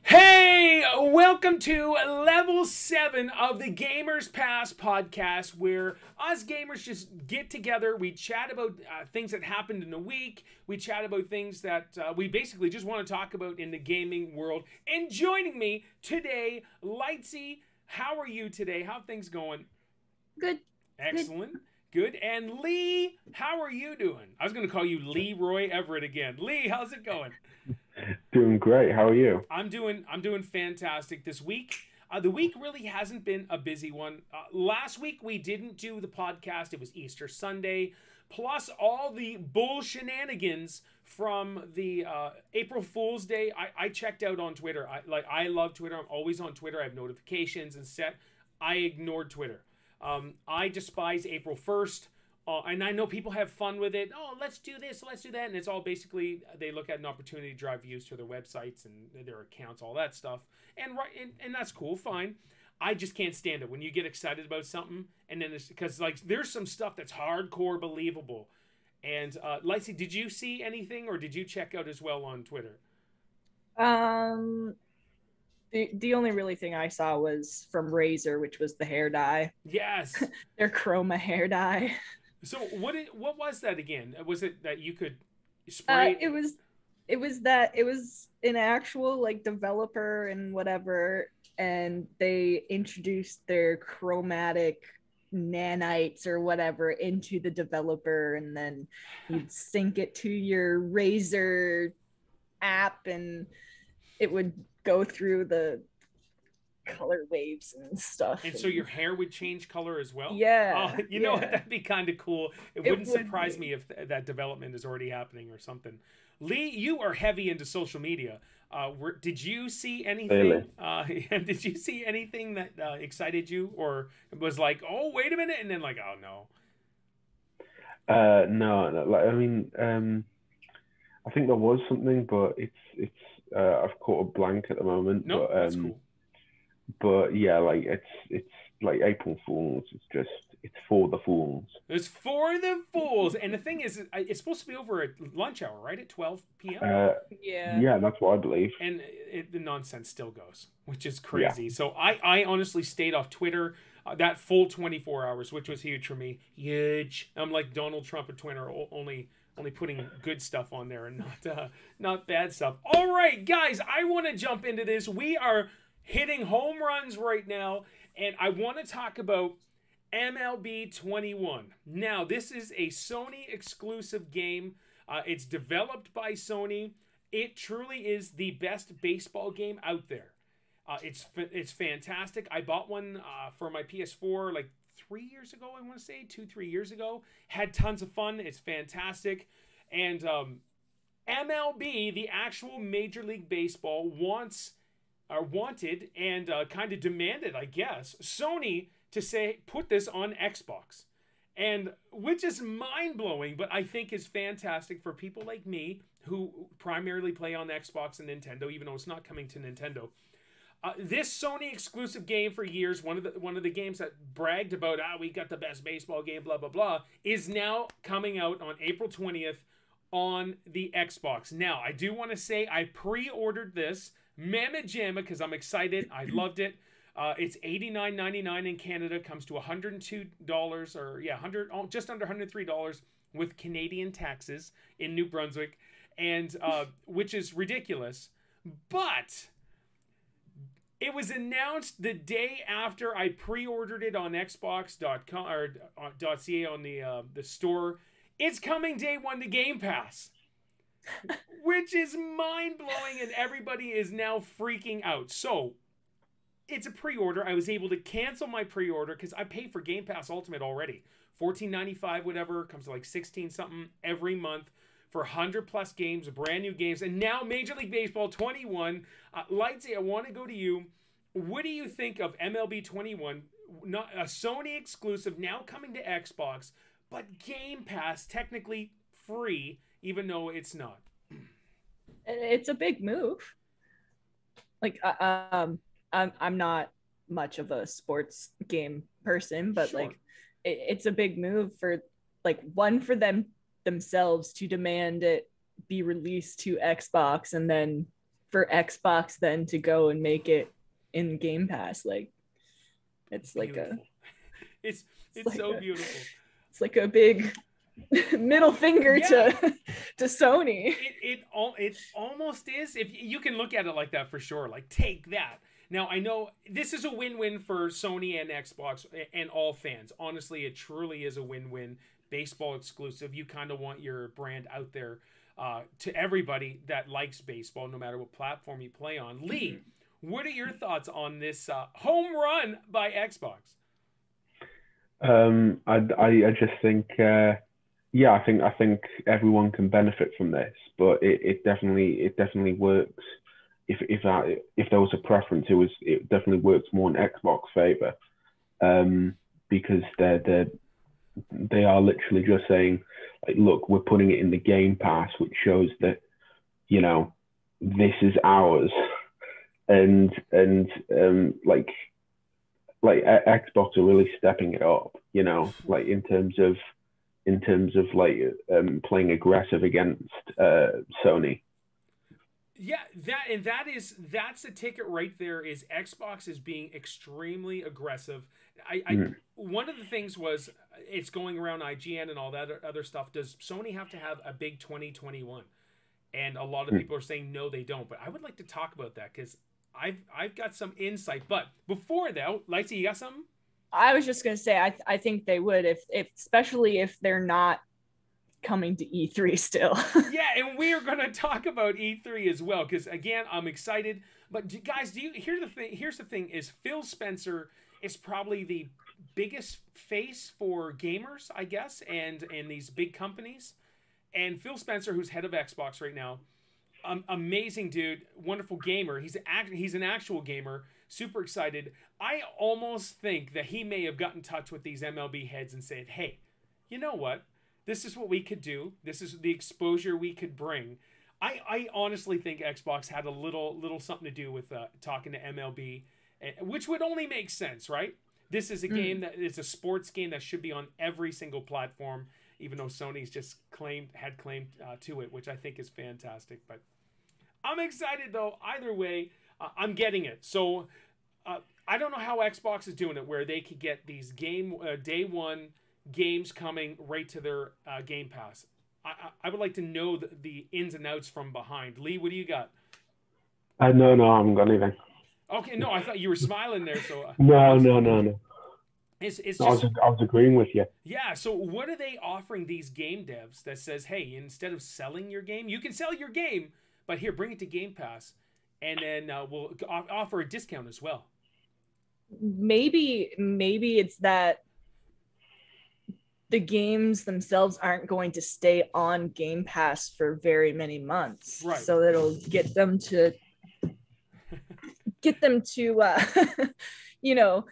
Hey, welcome to level 7 of the Gamers Pass podcast, where us gamers just get together. We chat about things that happened in the week. We chat about things that we basically just want to talk about in the gaming world. And joining me today, Lightsy. How are you today? How are things going? Good. Excellent. Good. And Lee, how are you doing? I was going to call you Leroy Everett again. Lee, how's it going? Doing great. How are you? I'm doing fantastic this week. The week really hasn't been a busy one. Last week we didn't do the podcast. It was Easter Sunday, plus all the bull shenanigans from the April Fool's Day. I checked out on Twitter. I love Twitter. I'm always on Twitter. I have notifications and set. I ignored Twitter. I despise April 1st. And I know people have fun with it. Oh, let's do this, let's do that. And it's all basically, they look at an opportunity to drive views to their websites and their accounts, all that stuff. And that's cool, fine. I just can't stand it when you get excited about something. And then it's because, like, there's some stuff that's hardcore believable. And, Lacey, did you see anything or did you check out as well on Twitter? The only really thing I saw was from Razer, which was the hair dye. Yes. Their chroma hair dye. So what was that again? Was it that you could spray? It was an actual like developer and whatever, and they introduced their chromatic nanites or whatever into the developer, and then you'd sync it to your Razer app, and it would go through the color waves and stuff. And so your hair would change color as well? Yeah. You know what? That'd be kind of cool. It wouldn't surprise me if that development is already happening or something. Lee, you are heavy into social media. Did you see anything? Did you see anything that excited you or was like, oh, wait a minute, and then like, oh no? No. Like, I mean, I think there was something, but it's I've caught a blank at the moment. No, but, that's cool. But yeah, like it's like April Fools. It's for the fools. It's for the fools. And the thing is, it's supposed to be over at lunch hour, right? At 12 p.m. Yeah, that's what I believe. And the nonsense still goes, which is crazy. Yeah. So I honestly stayed off Twitter that full 24 hours, which was huge for me. Huge. I'm like Donald Trump at Twitter, only putting good stuff on there and not bad stuff. All right, guys, I want to jump into this. We are hitting home runs right now, and I want to talk about MLB 21. Now, this is a Sony exclusive game. It's developed by Sony. It truly is the best baseball game out there. It's fantastic. I bought one for my PS4 like 3 years ago, I want to say, 2-3 years ago. Had tons of fun. It's fantastic. And MLB, the actual Major League Baseball, wanted and kind of demanded, I guess, Sony to say, put this on Xbox. And which is mind-blowing, but I think is fantastic for people like me who primarily play on Xbox and Nintendo, even though it's not coming to Nintendo. This Sony exclusive game for years, one of the games that bragged about, we got the best baseball game, blah, blah, blah, is now coming out on April 20th on the Xbox. Now, I do want to say I pre-ordered this Mamma Jamma because I'm excited. I loved it. It's $89.99 in Canada, comes to $102 or just under $103 with Canadian taxes in New Brunswick, and which is ridiculous. But it was announced the day after I pre-ordered it on Xbox.com or .ca on the store. It's coming day one to Game Pass, which is mind-blowing, and everybody is now freaking out. So it's a pre-order. I was able to cancel my pre-order because I paid for Game Pass Ultimate already. $14.95, whatever, comes to like 16 something every month for 100+ games, brand new games, and now Major League Baseball 21. Lightsy, I want to go to you. What do you think of MLB 21? Not a Sony exclusive, now coming to Xbox, but Game Pass technically free, even though it's not. It's a big move. Like, I'm not much of a sports game person, but sure. Like, it's a big move for like one for themselves to demand it be released to Xbox, and then for Xbox then to go and make it in Game Pass. Like it's beautiful. like a it's like so beautiful. It's like a big middle finger to Sony. It almost is, if you can look at it like that, for sure. Like, take that. Now, I know this is a win-win for Sony and Xbox and all fans. Honestly, it truly is a win-win. Baseball exclusive. You kind of want your brand out there to everybody that likes baseball, no matter what platform you play on. Lee, what are your thoughts on this home run by Xbox? I just think, I think everyone can benefit from this, but it definitely works. If there was a preference, it definitely works more in Xbox favor, because they are literally just saying, like, look, we're putting it in the Game Pass, which shows that, you know, this is ours, and like Xbox are really stepping it up, you know, like in terms of like playing aggressive against Sony. Yeah, that's the ticket right there. Is Xbox is being extremely aggressive. One of the things was, it's going around IGN and all that other stuff. Does Sony have to have a big 2021? And a lot of people are saying no, they don't. But I would like to talk about that, because I've got some insight. But before that, Lexi, you got something? I was just gonna say I think they would, if especially if they're not coming to E3 still. Yeah, and we are going to talk about E3 as well, because again, I'm excited. But guys, here's the thing is, Phil Spencer is probably the biggest face for gamers, I guess, and these big companies. And Phil Spencer, who's head of Xbox right now, amazing dude, wonderful gamer. He's an actual gamer, super excited. I almost think that he may have got in touch with these MLB heads and said, hey, you know what? This is what we could do. This is the exposure we could bring. I honestly think Xbox had a little something to do with talking to MLB, which would only make sense, right? This is a game that is a sports game that should be on every single platform, even though Sony's just had claimed to it, which I think is fantastic. But I'm excited, though. Either way, I'm getting it. So I don't know how Xbox is doing it, where they could get these day one games coming right to their Game Pass. I would like to know the ins and outs from behind. Lee, what do you got? No, I haven't got anything. Okay, no, I thought you were smiling there. So no. It's just, I was agreeing with you. Yeah, so what are they offering these game devs that says, hey, instead of selling your game, you can sell your game, but here, bring it to Game Pass, and then we'll offer a discount as well. Maybe it's that the games themselves aren't going to stay on Game Pass for very many months, right? So it'll get them to you know,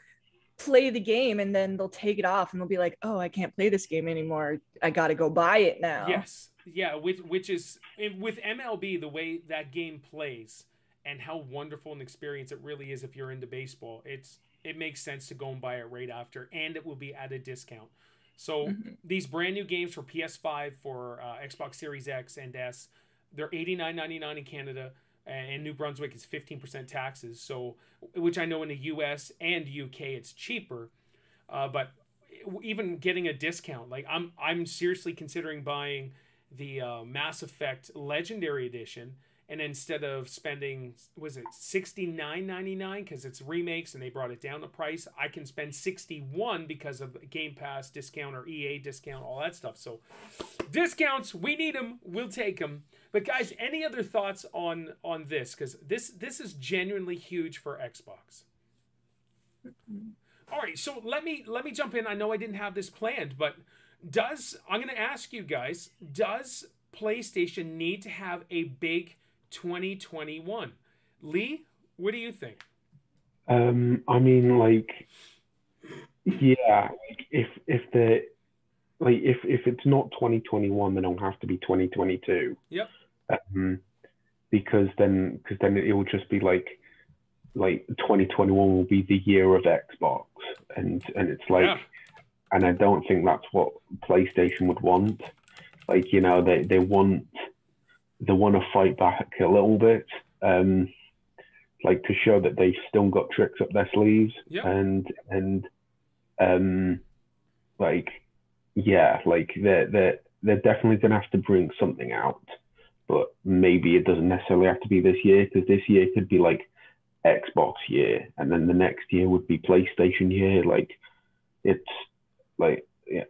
play the game, and then they'll take it off and they'll be like, oh, I can't play this game anymore, I gotta go buy it now. Yes, yeah, which is, with MLB, the way that game plays and how wonderful an experience it really is if you're into baseball, it makes sense to go and buy it right after, and it will be at a discount. So these brand new games for PS5, for Xbox Series X and S, they're $89.99 in Canada, and New Brunswick is 15% taxes. So, which I know in the US and UK it's cheaper, but even getting a discount, like I'm seriously considering buying the Mass Effect Legendary Edition. And instead of spending, was it $69.99 because it's remakes and they brought it down the price, I can spend $61 because of Game Pass discount or EA discount, all that stuff. So discounts, we need them, we'll take them. But guys, any other thoughts on this? Because this is genuinely huge for Xbox. All right, so let me jump in. I know I didn't have this planned, but I'm going to ask you guys, does PlayStation need to have a big 2021? Lee, what do you think? I mean, like, yeah, if it's not 2021, then it'll have to be 2022. Yep. Because then it will just be like 2021 will be the year of Xbox, and it's like, and I don't think that's what PlayStation would want. Like, you know, they want to fight back a little bit, like to show that they've still got tricks up their sleeves, and like, yeah, like they're definitely gonna have to bring something out, but maybe it doesn't necessarily have to be this year, because this year could be like Xbox year, and then the next year would be PlayStation year. Like, it's like, yeah,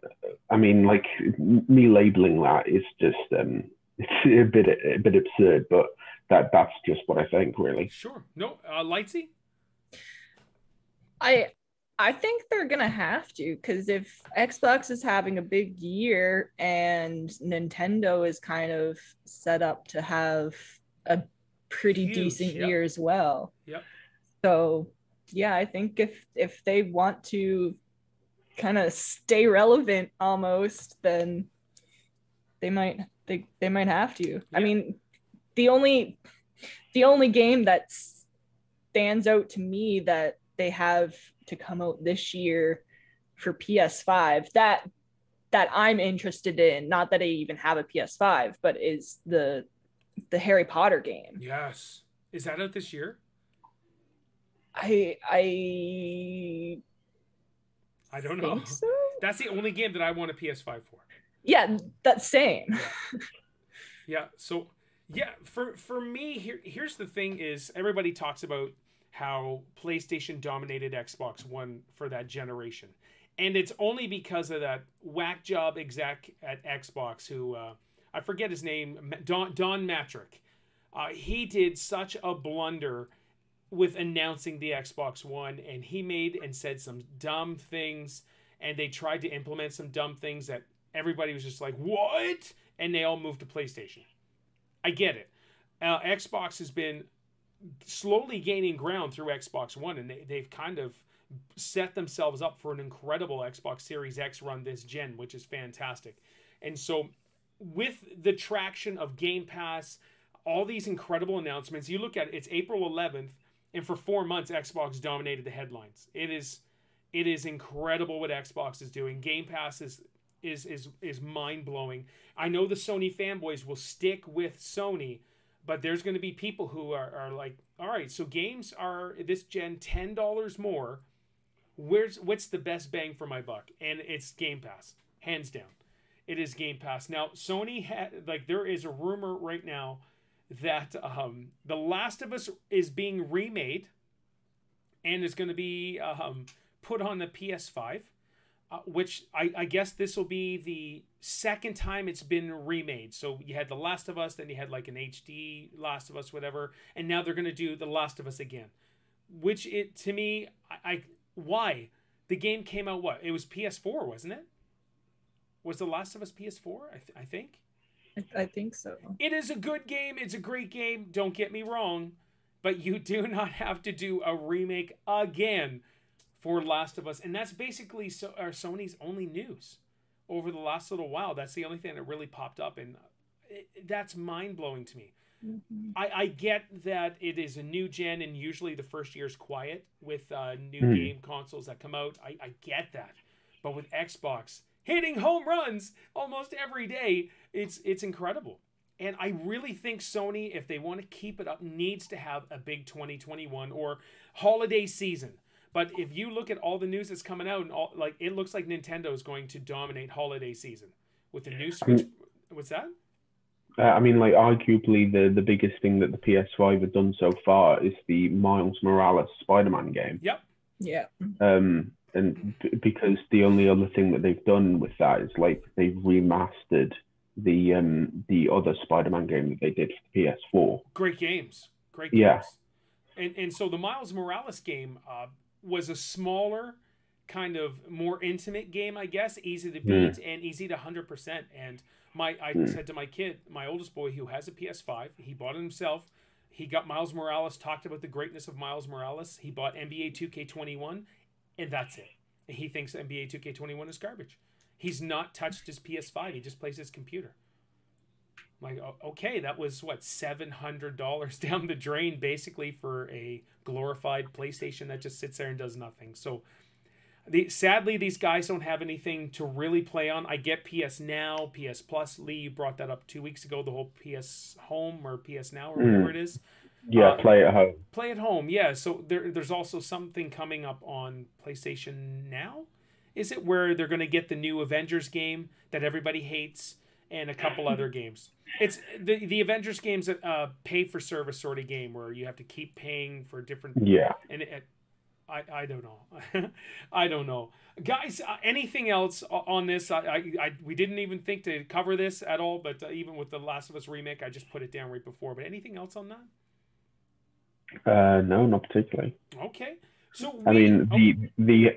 I mean, like, me labeling that is just it's a bit absurd, but that's just what I think, really. Sure. No, Lightsy? I think they're gonna have to, because if Xbox is having a big year and Nintendo is kind of set up to have a pretty decent year as well. Yep. So yeah, I think if they want to kind of stay relevant almost, then they might have to. Yeah. I mean, the only game that stands out to me that they have to come out this year for PS5 that I'm interested in, not that I even have a PS5, but is the Harry Potter game. Yes. Is that out this year? I don't know. So? That's the only game that I want a PS5 for. Yeah, that's same. Yeah, so yeah, for me, here's the thing is, everybody talks about how PlayStation dominated Xbox One for that generation. And it's only because of that whack job exec at Xbox who, I forget his name, Don Matrick. He did such a blunder with announcing the Xbox One, and he made and said some dumb things, and they tried to implement some dumb things that everybody was just like, what? And they all moved to PlayStation. I get it. Xbox has been slowly gaining ground through Xbox One, and they've kind of set themselves up for an incredible Xbox Series X run this gen, which is fantastic. And so with the traction of Game Pass, all these incredible announcements, you look at it, it's April 11th, and for 4 months Xbox dominated the headlines. It is incredible what Xbox is doing. Game Pass is mind-blowing. I know the Sony fanboys will stick with Sony, but there's going to be people who are like, all right, so games are this gen $10 more. What's the best bang for my buck? And it's Game Pass, hands down. It is Game Pass. Now, Sony there is a rumor right now that The Last of Us is being remade and is going to be put on the PS5. Which I guess this will be the second time it's been remade. So you had The Last of Us, then you had like an HD Last of Us, whatever, and now they're going to do The Last of Us again. Which, it to me, why? The game came out, what? It was PS4, wasn't it? Was The Last of Us PS4, I think? I think so. It is a good game. It's a great game. Don't get me wrong. But you do not have to do a remake again for Last of Us. And that's basically Sony's only news over the last little while. That's the only thing that really popped up. And that's mind-blowing to me. Mm-hmm. I get that it is a new gen, and usually the first year is quiet with new game consoles that come out. I get that. But with Xbox hitting home runs almost every day, it's incredible. And I really think Sony, if they want to keep it up, needs to have a big 2021 or holiday season. But if you look at all the news that's coming out, and it looks like Nintendo is going to dominate holiday season with the new Switch. What's that? I mean, like, arguably the biggest thing that the PS5 have done so far is the Miles Morales Spider-Man game. Yep. Yeah. And because the only other thing that they've done with that is like they've remastered the other Spider-Man game that they did for the PS4. Great games. Yeah. And so the Miles Morales game was a smaller, kind of more intimate game, I guess, easy to beat and easy to 100%. And I said to my kid, my oldest boy, who has a PS5, he bought it himself. He got Miles Morales, talked about the greatness of Miles Morales. He bought NBA 2K21, and that's it. He thinks NBA 2K21 is garbage. He's not touched his PS5. He just plays his computer. I'm like, okay, that was, what, $700 down the drain, basically, for a glorified PlayStation that just sits there and does nothing. So Sadly, these guys don't have anything to really play on. I get PS Now, PS Plus. Lee, you brought that up 2 weeks ago, the whole PS Home or PS Now or whatever it is. Yeah, play at home. Play at home, yeah. So there's also something coming up on PlayStation Now. Is it where they're going to get the new Avengers game that everybody hates and a couple other games? It's the Avengers game's a pay for service sort of game where you have to keep paying for different. Yeah. And I don't know. I don't know, guys. Anything else on this? We didn't even think to cover this at all, but even with the Last of Us remake, I just put it down right before. But anything else on that? No, not particularly. Okay. So I mean, the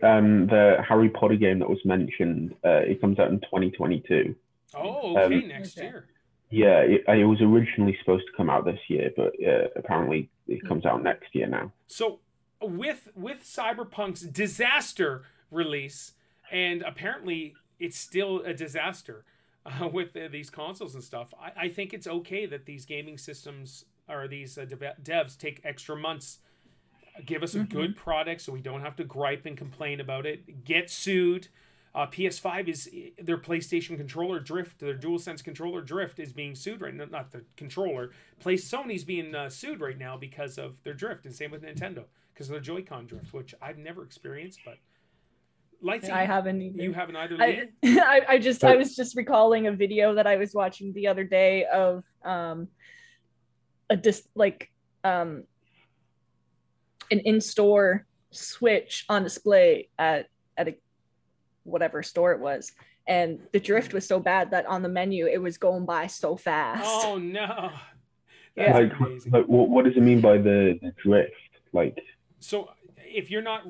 Harry Potter game that was mentioned, it comes out in 2022. Oh, okay, next year. Yeah, it was originally supposed to come out this year, but apparently it comes out next year now. So with Cyberpunk's disaster release, and apparently it's still a disaster with these consoles and stuff, I think it's okay that these gaming systems or these devs take extra months. Give us a good product so we don't have to gripe and complain about it. Get sued. PS5 is their PlayStation controller drift, their DualSense controller drift is being sued right now. Not the controller. Sony's being sued right now because of their drift, and same with Nintendo because of their Joy-Con drift, which I've never experienced. But Lightsy, I havenent either. You haven't either. I was just recalling a video that I was watching the other day of an in-store Switch on display at a whatever store it was, and the drift was so bad that on the menu it was going by so fast. Oh no! That's amazing. Like what does it mean by the drift? Like, so if you're not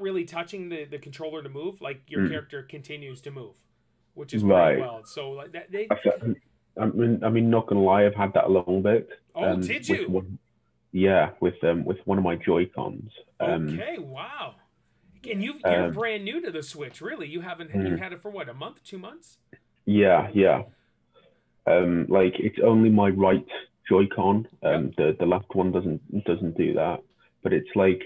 really touching the controller to move, like your character continues to move, which is pretty wild. So like that I mean, not gonna lie, I've had that a little bit. Oh, did you? With one of my Joy-Cons. Okay, wow. And you're brand new to the Switch, really. You haven't you had it for what, a month, 2 months? Yeah. Like it's only my right Joy-Con. The left one doesn't do that. But it's like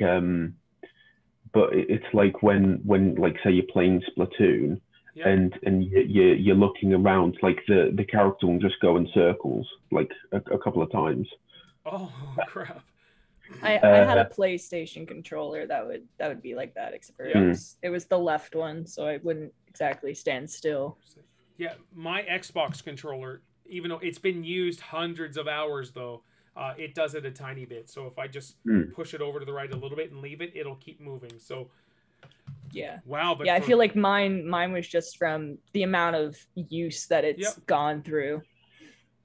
it's like when like say you're playing Splatoon and you're looking around, like the character will just go in circles like a couple of times. Oh crap! I had a PlayStation controller that would be like that, except for it was the left one, so I wouldn't exactly stand still. Yeah, my Xbox controller, even though it's been used hundreds of hours, though, it does it a tiny bit. So if I just push it over to the right a little bit and leave it, it'll keep moving. So yeah, wow. But I feel like mine was just from the amount of use that it's gone through.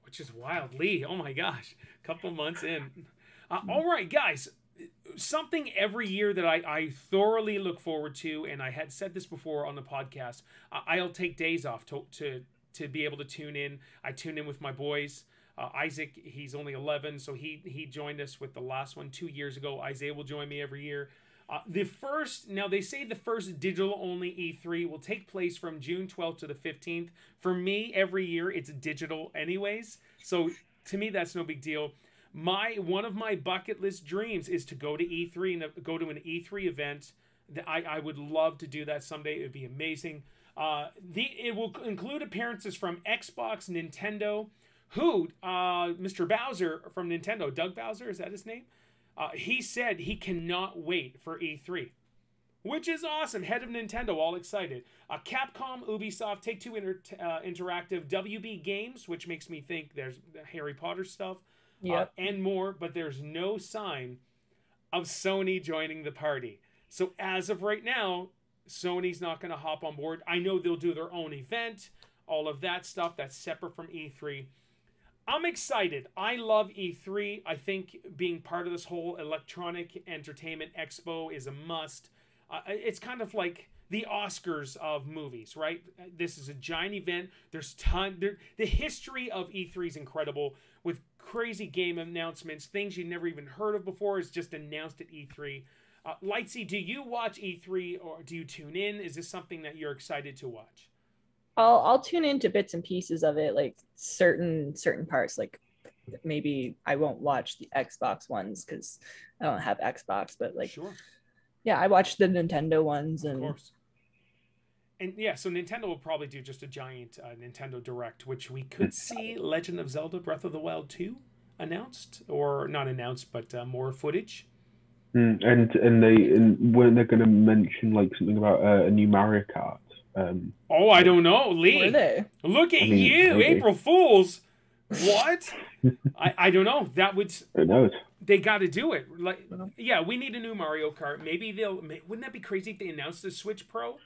Which is wild. Lee, oh my gosh, a couple months in. All right, guys, something every year that I thoroughly look forward to, and I had said this before on the podcast, I'll take days off to be able to tune in. I tune in with my boys. Isaac, he's only 11, so he joined us with the last one 2 years ago. Isaiah will join me every year. They say the first digital-only E3 will take place from June 12th to the 15th. For me, every year, it's digital anyways. So, to me, that's no big deal. One of my bucket list dreams is to go to E3 and go to an E3 event. I would love to do that someday. It would be amazing. It will include appearances from Xbox, Nintendo, Mr. Bowser from Nintendo, Doug Bowser, is that his name? He said he cannot wait for E3, which is awesome. Head of Nintendo, all excited. Capcom, Ubisoft, Take-Two Interactive, WB Games, which makes me think there's Harry Potter stuff, and more, but there's no sign of Sony joining the party. So as of right now, Sony's not going to hop on board. I know they'll do their own event, all of that stuff that's separate from E3. I'm excited. I love E3. I think being part of this whole electronic entertainment expo is a must. It's kind of like the Oscars of movies, right? This is a giant event. There's the history of E3 is incredible, with crazy game announcements, things you never even heard of before is just announced at E3. Lightsy, do you watch E3 or do you tune in? Is this something that you're excited to watch? I'll tune into bits and pieces of it, like certain parts. Like maybe I won't watch the Xbox ones because I don't have Xbox, but like sure. Yeah, I watched the Nintendo ones, Of and course. And yeah, so Nintendo will probably do just a giant Nintendo Direct, which we could see Legend of Zelda Breath of the Wild 2 announced, or not announced, but more footage. And weren't they going to mention like something about a new Mario Kart? Oh, I Like, don't know, were Lee. they? Look at I mean, you, maybe. April Fools. What? I don't know. That would Who knows? they got to do it. Like, yeah, we need a new Mario Kart. Maybe wouldn't that be crazy if they announced the Switch Pro,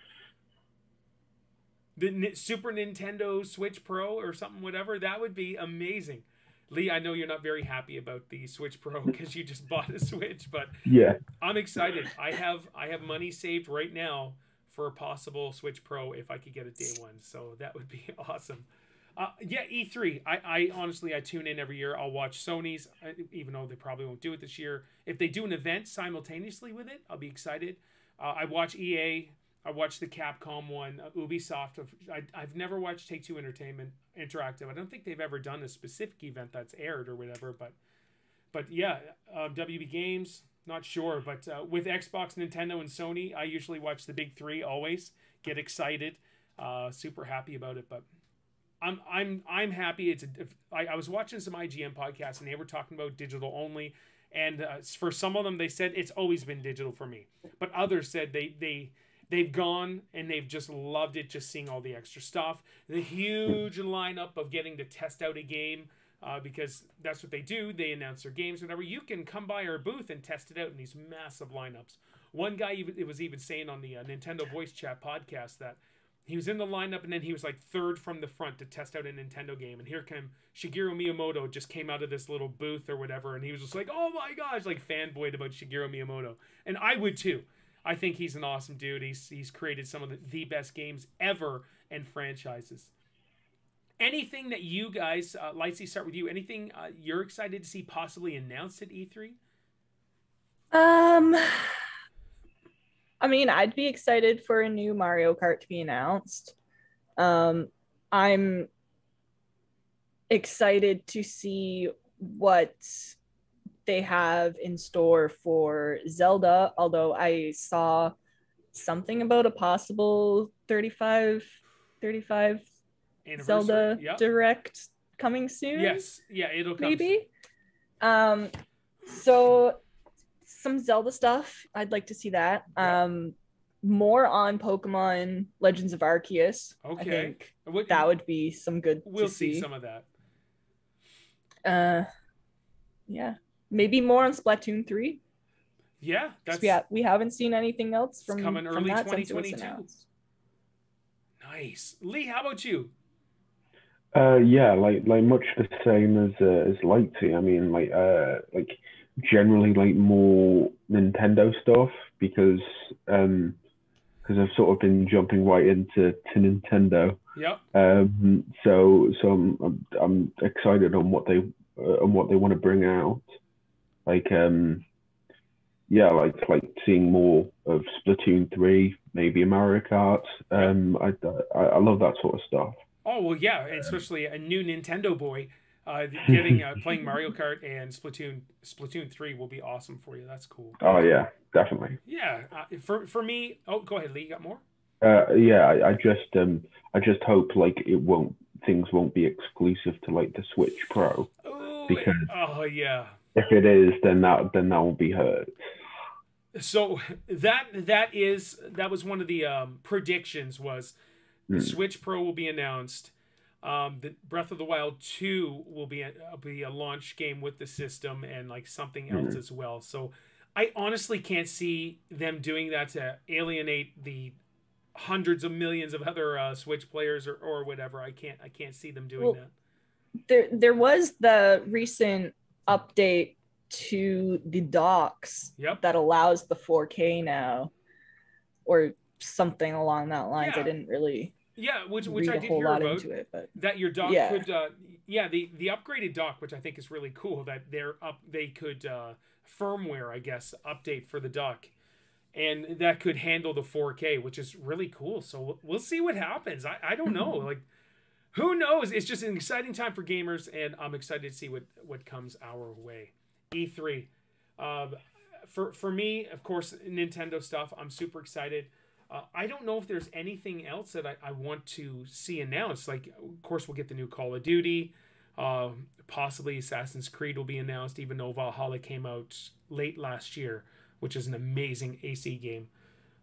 the Super Nintendo Switch Pro or something, whatever? That would be amazing. Lee, I know you're not very happy about the Switch Pro because you just bought a Switch, but Yeah. I'm excited. I have money saved right now for a possible Switch Pro if I could get it day one. So that would be awesome. Yeah, E3. I honestly, I tune in every year. I'll watch Sony's, even though they probably won't do it this year. If they do an event simultaneously with it, I'll be excited. I watch EA. I watch the Capcom one. Ubisoft. I've never watched Take-Two Entertainment Interactive. I don't think they've ever done a specific event that's aired or whatever. But yeah, WB Games. Not sure. But with Xbox, Nintendo, and Sony, I usually watch the big three. Always get excited. Super happy about it. But I'm happy. I was watching some IGN podcasts and they were talking about digital only, and for some of them they said it's always been digital for me, but others said they've gone and they've just loved it, just seeing all the extra stuff, the huge lineup of getting to test out a game, because that's what they do. They announce their games, whatever. You can come by our booth and test it out in these massive lineups. One guy was even saying on the Nintendo Voice Chat podcast that he was in the lineup, and then he was like third from the front to test out a Nintendo game. And here came Shigeru Miyamoto, just came out of this little booth or whatever, and he was just like, oh my gosh, like fanboyed about Shigeru Miyamoto. And I would too. I think he's an awesome dude. He's created some of the best games ever and franchises. Anything that you guys, Lightsy, start with you. Anything you're excited to see possibly announced at E3? I mean, I'd be excited for a new Mario Kart to be announced. I'm excited to see what they have in store for Zelda, although I saw something about a possible 35 Zelda Direct coming soon. Yes, yeah, it'll come maybe. So some Zelda stuff. I'd like to see that. More on Pokemon Legends of Arceus. Okay. I think that would be some good. We'll see some of that. Yeah. Maybe more on Splatoon 3. Yeah, we haven't seen anything else from coming early that 2022. Nice. Lee, how about you? Yeah, like much the same as Lighty. I mean, like generally like more Nintendo stuff because I've sort of been jumping right into Nintendo. Yep. So I'm excited on what they want to bring out. Like yeah, like seeing more of Splatoon 3, maybe a Mario Kart. I love that sort of stuff. Oh well, yeah, especially a new Nintendo boy. Getting playing Mario Kart and Splatoon 3 will be awesome for you. That's cool. Oh yeah, definitely. Yeah, for me. Oh, go ahead, Lee. You got more? Yeah, I just hope like things won't be exclusive to like the Switch Pro. Because yeah. If it is, then that will be hurt. So that was one of the predictions was the Switch Pro will be announced. The Breath of the Wild 2 will be a launch game with the system and like something else as well. So I honestly can't see them doing that to alienate the hundreds of millions of other Switch players or whatever. I can't see them doing that. There was the recent update to the docks that allows the 4K now, or something along that lines. I didn't really which read I a did whole hear lot about, into it, but that your dock could the upgraded dock, which I think is really cool, that they could firmware, I guess, update for the dock, and that could handle the 4K, which is really cool. So we'll see what happens. I don't know, like who knows? It's just an exciting time for gamers, and I'm excited to see what comes our way. E3. for me, of course, Nintendo stuff. I'm super excited. I don't know if there's anything else that I want to see announced. Like, of course, we'll get the new Call of Duty. Possibly Assassin's Creed will be announced, even though Valhalla came out late last year, which is an amazing AC game.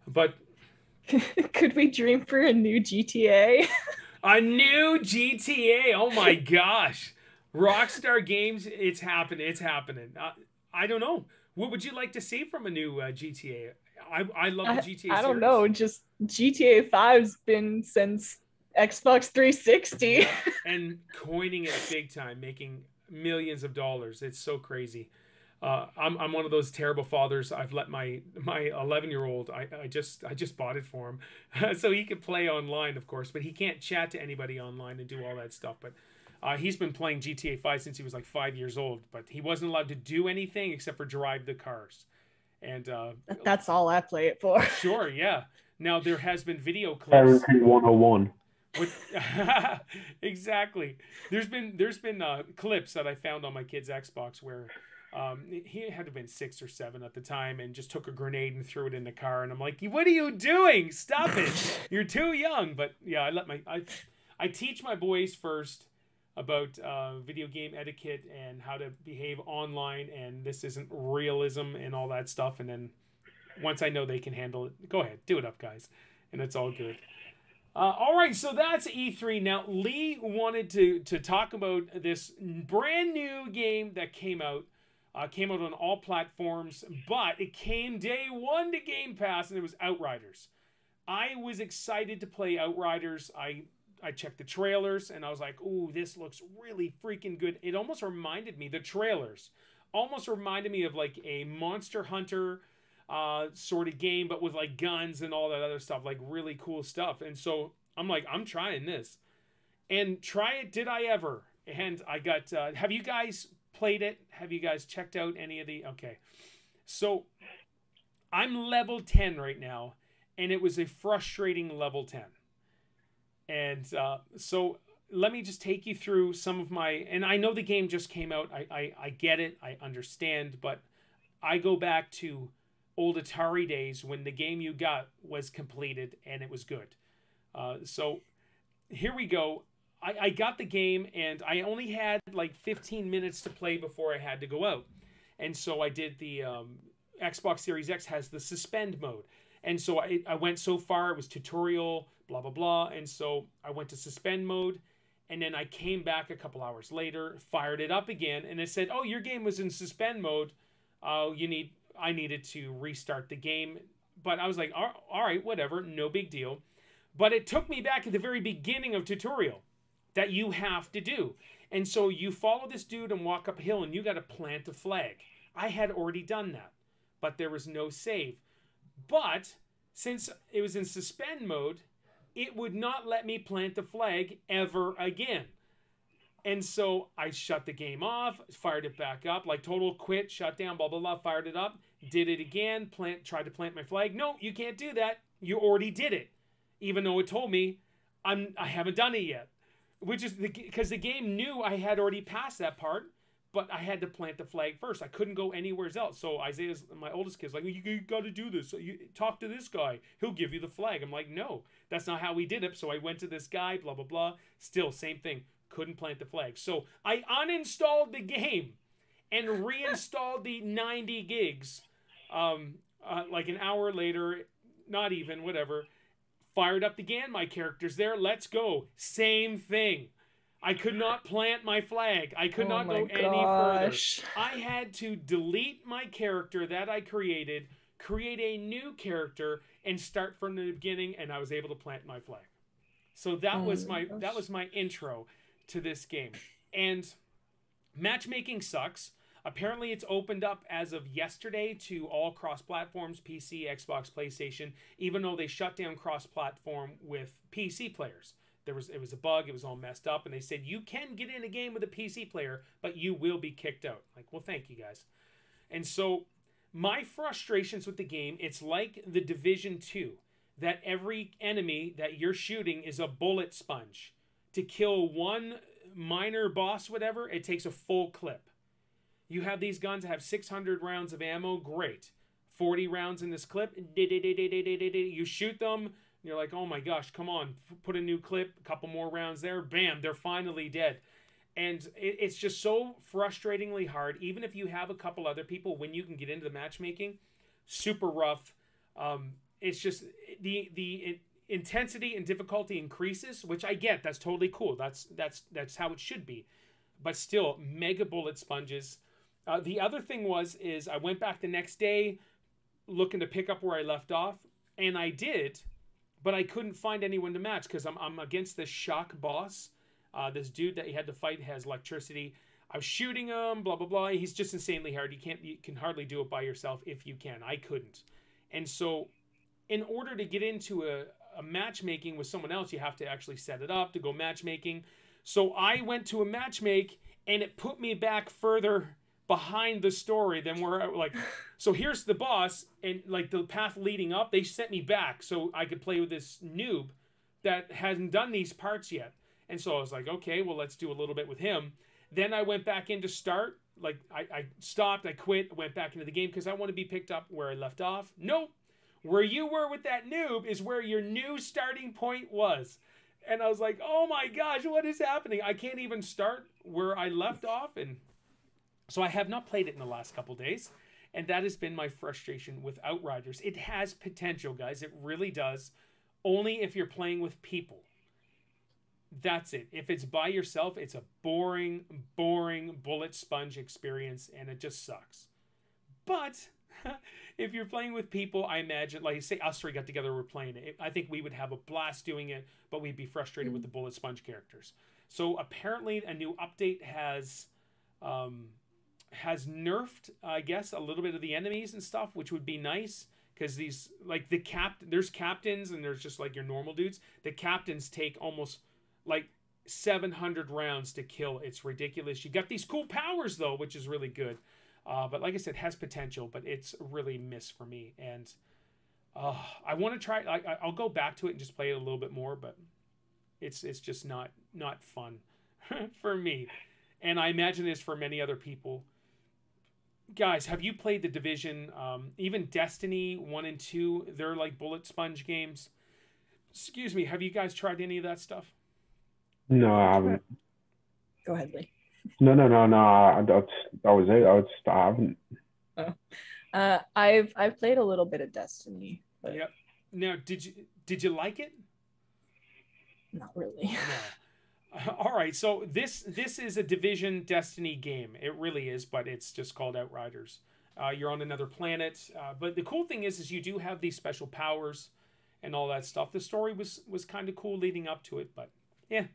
But could we dream for a new GTA? A new GTA! Oh my gosh! Rockstar Games, it's happening. It's happening. I don't know. What would you like to see from a new GTA? I love the GTA I don't series. know. Just GTA 5's been since Xbox 360. And coining it big time, making millions of dollars. It's so crazy. I'm one of those terrible fathers. I've let my 11-year-old. I just bought it for him, so he could play online, of course, but he can't chat to anybody online and do all that stuff. But he's been playing GTA 5 since he was like 5 years old. But he wasn't allowed to do anything except for drive the cars. And that's all I play it for. Sure, yeah. Now there has been video clips. Parenting 101. Exactly. There's been clips that I found on my kid's Xbox where he had to have been 6 or 7 at the time and just took a grenade and threw it in the car, and I'm like, what are you doing? Stop it. You're too young. But yeah, I teach my boys first about video game etiquette and how to behave online, and this isn't realism and all that stuff, and then once I know they can handle it, go ahead, do it up, guys, and it's all good. All right, so that's E3. Now, Lee wanted to talk about this brand new game that came out on all platforms, but it came day one to Game Pass, and it was Outriders. I was excited to play Outriders. I checked the trailers, and I was like, ooh, this looks really freaking good. It almost reminded me, the trailers almost reminded me of like a Monster Hunter sort of game, but with like guns and all that other stuff, like really cool stuff. And so I'm like, I'm trying this. And try it, did I ever? And I got, have you guys played it? Have you guys checked out any of the, okay. So I'm level 10 right now, and it was a frustrating level 10. And so let me just take you through some of my, and I know the game just came out. I get it. I understand. But I go back to old Atari days when the game you got was completed and it was good. So here we go. I got the game, and I only had like 15 minutes to play before I had to go out. And so I did the Xbox Series X has the suspend mode. And so I went so far, it was tutorial, blah, blah, blah. And so I went to suspend mode, and then I came back a couple hours later, fired it up again, and it said, oh, your game was in suspend mode. I needed to restart the game. But I was like, all right, whatever, no big deal. But it took me back at the very beginning of tutorial that you have to do. And so you follow this dude and walk up a hill, and you got to plant a flag. I had already done that, but there was no save. But since it was in suspend mode, it would not let me plant the flag ever again. And so I shut the game off, fired it back up, like total quit, shut down, blah, blah, blah, fired it up, did it again, tried to plant my flag. No, you can't do that. You already did it. Even though it told me I haven't done it yet. Which is because the game knew I had already passed that part, but I had to plant the flag first. I couldn't go anywhere else. So Isaiah's, my oldest kid's like, you got to do this. So you talk to this guy. He'll give you the flag. I'm like, no, that's not how we did it. So I went to this guy, blah, blah, blah. Still, same thing. Couldn't plant the flag. So I uninstalled the game and reinstalled the 90 gigs. Like an hour later, not even, whatever. Fired up again. My character's there. Let's go. Same thing. I could not plant my flag. I could not go any further. I had to delete my character that I created, create a new character, and start from the beginning, and I was able to plant my flag. So that was my intro to this game. And matchmaking sucks. Apparently it's opened up as of yesterday to all cross-platforms, PC, Xbox, PlayStation, even though they shut down cross-platform with PC players. It was a bug, it was all messed up, and they said you can get in a game with a PC player, but you will be kicked out. Like, well, thank you guys. And so my frustrations with the game, it's like the Division 2, that every enemy that you're shooting is a bullet sponge. To kill one minor boss, whatever, it takes a full clip. You have these guns that have 600 rounds of ammo. Great. 40 rounds in this clip. You shoot them. You're like, oh my gosh, come on. Put a new clip. A couple more rounds there. Bam, they're finally dead. And it's just so frustratingly hard. Even if you have a couple other people, when you can get into the matchmaking, super rough. It's just the intensity and difficulty increases, which I get. That's totally cool. That's how it should be. But still, mega bullet sponges. The other thing is I went back the next day looking to pick up where I left off, and I did, but I couldn't find anyone to match because I'm against this shock boss. This dude that you had to fight has electricity. I was shooting him, blah, blah, blah. He's just insanely hard. You can hardly do it by yourself if you can. I couldn't. And so in order to get into a matchmaking with someone else, you have to actually set it up to go matchmaking. So I went to a matchmake, and it put me back further behind the story than where so here's the boss, and like the path leading up, they sent me back so I could play with this noob that hasn't done these parts yet. And so I was like, okay, well, let's do a little bit with him. Then I went back in to start. Like, I stopped, I quit, went back into the game because I want to be picked up where I left off. Nope. Where you were with that noob is where your new starting point was. And I was like, oh my gosh, what is happening? I can't even start where I left off. And so I have not played it in the last couple days. And that has been my frustration with Outriders. It has potential, guys. It really does. Only if you're playing with people. That's it. If it's by yourself, it's a boring bullet sponge experience, and it just sucks. But if you're playing with people, I imagine, like say us three got together, we're playing it. I think we would have a blast doing it, but we'd be frustrated with the bullet sponge characters. So apparently a new update has nerfed, I guess, a little bit of the enemies and stuff, which would be nice. Because these, like there's captains and there's just like your normal dudes. The captains take almost like 700 rounds to kill. It's ridiculous. You got these cool powers though, which is really good. But like I said, has potential, but it's really missed for me. And I want to try. I'll go back to it and just play it a little bit more, but it's just not fun for me. And I imagine it's for many other people. Guys, have you played The Division? Even Destiny 1 and 2, they're like bullet sponge games. Excuse me, have you guys tried any of that stuff? No, I haven't. Go ahead, Lee. No. I haven't. Oh. I've played a little bit of Destiny. But yep. Now, did you like it? Not really. No. All right, so this is a Division Destiny game. It really is, but it's just called Outriders. You're on another planet, but the cool thing is you do have these special powers and all that stuff. The story was kind of cool leading up to it, but yeah.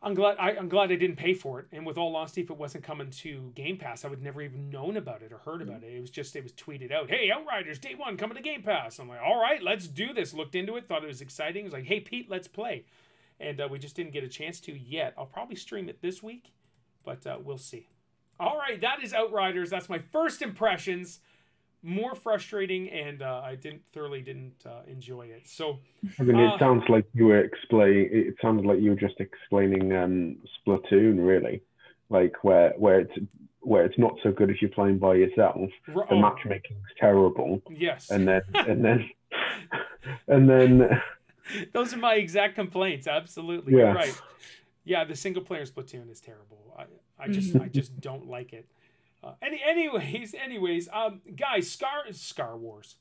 I'm glad I didn't pay for it. And with all honesty, if it wasn't coming to Gamepass, I would never even known about it or heard about it. It was tweeted out, hey, Outriders, day one, coming to Gamepass. I'm like, all right, let's do this. Looked into it, thought it was exciting. It was like, hey, Pete, let's play. And we just didn't get a chance to yet. I'll probably stream it this week, but we'll see. All right, that is Outriders. That's my first impressions. More frustrating, and I thoroughly didn't enjoy it. So I mean, it sounds like you were explaining. It sounded like you were just explaining Splatoon, really, like where it's not so good if you're playing by yourself. The matchmaking's terrible. Yes. And then. Those are my exact complaints. Absolutely, yeah. You're right. Yeah, the single player Splatoon is terrible. I just don't like it. Anyways, guys, Star Wars,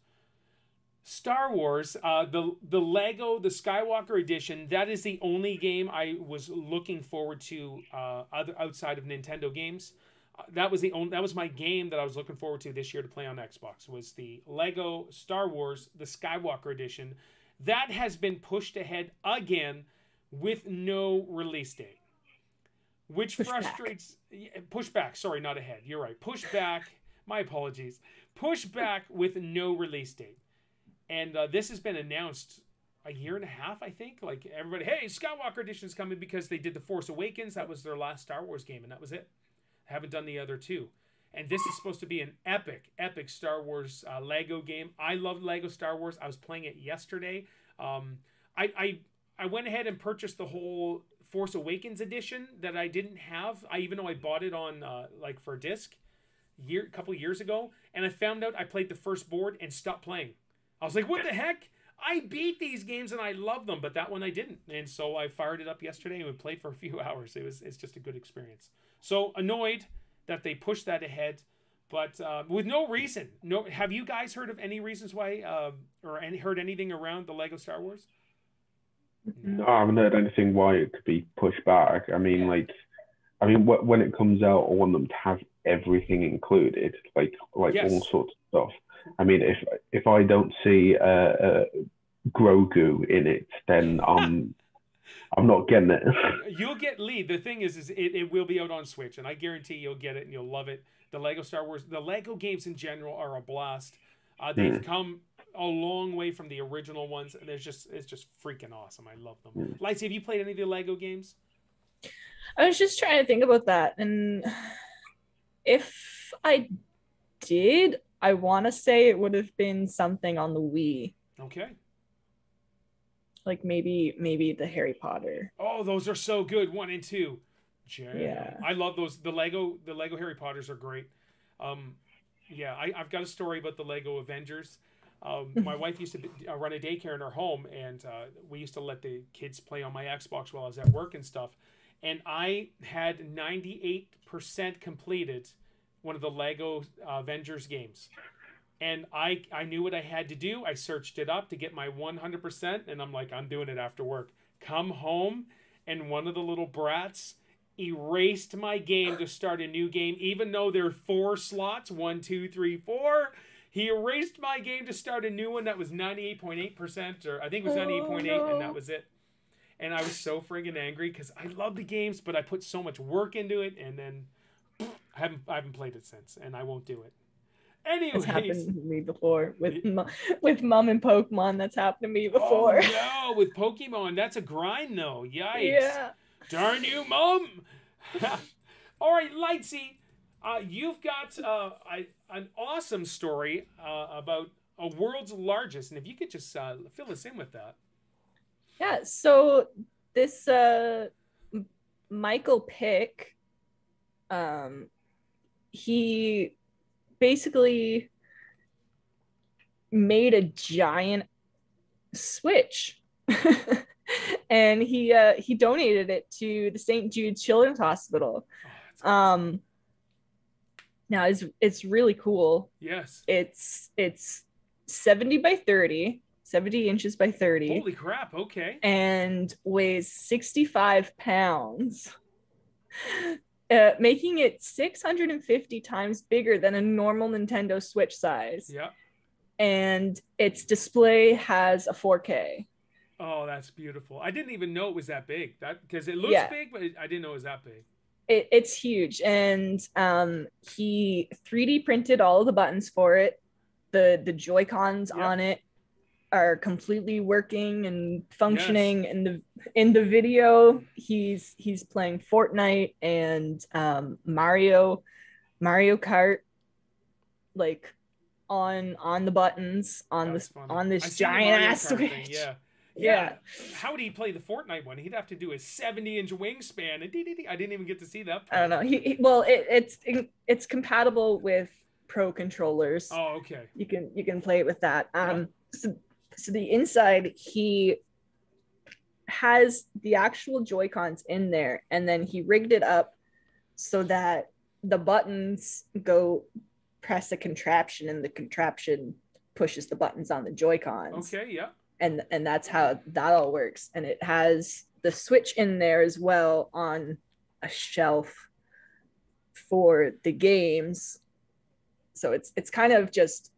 the Lego, the Skywalker edition. That is the only game I was looking forward to outside of Nintendo games. That was my game that I was looking forward to this year to play on Xbox. Was the Lego Star Wars, the Skywalker edition. That has been pushed ahead again with no release date. Which frustrates... Push back. Sorry, not ahead. You're right. Push back. My apologies. Push back with no release date. And this has been announced a year and a half, I think. Like, everybody, hey, Skywalker Edition is coming because they did The Force Awakens. That was their last Star Wars game, and that was it. Haven't done the other two. And this is supposed to be an epic Star Wars Lego game. I love Lego Star Wars. I was playing it yesterday. I went ahead and purchased the whole Force Awakens edition that I didn't have. Even though I bought it on like for a disc a couple years ago, and I found out I played the first board and stopped playing. I was like, what the heck? I beat these games and I love them, but that one I didn't. And so I fired it up yesterday and we played for a few hours. It's just a good experience. So annoyed that they pushed that ahead, but with no reason. No, have you guys heard of any reasons why, heard anything around the Lego Star Wars? No, I haven't heard anything why it could be pushed back. I mean, when it comes out, I want them to have everything included, like Yes. all sorts of stuff. I mean, if I don't see Grogu in it, then I'm not getting it. You'll get Lee. The thing is it will be out on Switch, and I guarantee you'll get it and you'll love it. The Lego Star Wars, the Lego games in general are a blast. They've come a long way from the original ones, and it's just freaking awesome. I love them. Lights, have you played any of the Lego games? I was just trying to think about that, and if I did, I want to say it would have been something on the Wii. Okay. Like maybe the Harry Potter. Oh, those are so good, 1 and 2. Yeah. I love those. The Lego Harry Potters are great. Yeah, I've got a story about the Lego Avengers. My wife used to run a daycare in her home, and we used to let the kids play on my Xbox while I was at work and stuff. And I had 98% completed one of the Lego Avengers games. And I knew what I had to do. I searched it up to get my 100%, and I'm like, I'm doing it after work. Come home, and one of the little brats erased my game to start a new game, even though there are 4 slots, 1, 2, 3, 4. He erased my game to start a new one that was 98.8%, or I think it was 98.8, and that was it. And I was so friggin' angry because I love the games, but I put so much work into it, and then I haven't played it since, and I won't do it. Anyways, it's happened to me before with Mom and Pokemon. That's happened to me before. Oh no, with Pokemon, that's a grind though. Yikes! Yeah. Darn you, Mom. All right, Lightsy, you've got an awesome story about a world's largest, and if you could just fill us in with that. Yeah. So this Michael Pick, he basically made a giant Switch and he donated it to the St. Jude Children's Hospital. Now it's really cool. Yes. It's 70 by 30, 70 inches by 30. Holy crap, okay. And weighs 65 pounds. Making it 650 times bigger than a normal Nintendo Switch size. Yeah. And its display has a 4K. Oh, that's beautiful. I didn't even know it was that big. Because it looks big, but I didn't know it was that big. It's huge. And he 3D printed all of the buttons for it. The Joy-Cons on it are completely working and functioning. Yes. In the video, he's playing Fortnite and Mario Kart, like on the buttons on this giant ass Switch. Yeah. How would he play the Fortnite one? He'd have to do a 70-inch wingspan. And I didn't even get to see that part. I don't know. It's compatible with Pro controllers. Oh, okay. You can play it with that. So the inside, he has the actual Joy-Cons in there, and then he rigged it up so that the buttons press a contraption, and the contraption pushes the buttons on the Joy-Cons. Okay, yeah. And that's how that all works. And it has the Switch in there as well on a shelf for the games. So it's kind of just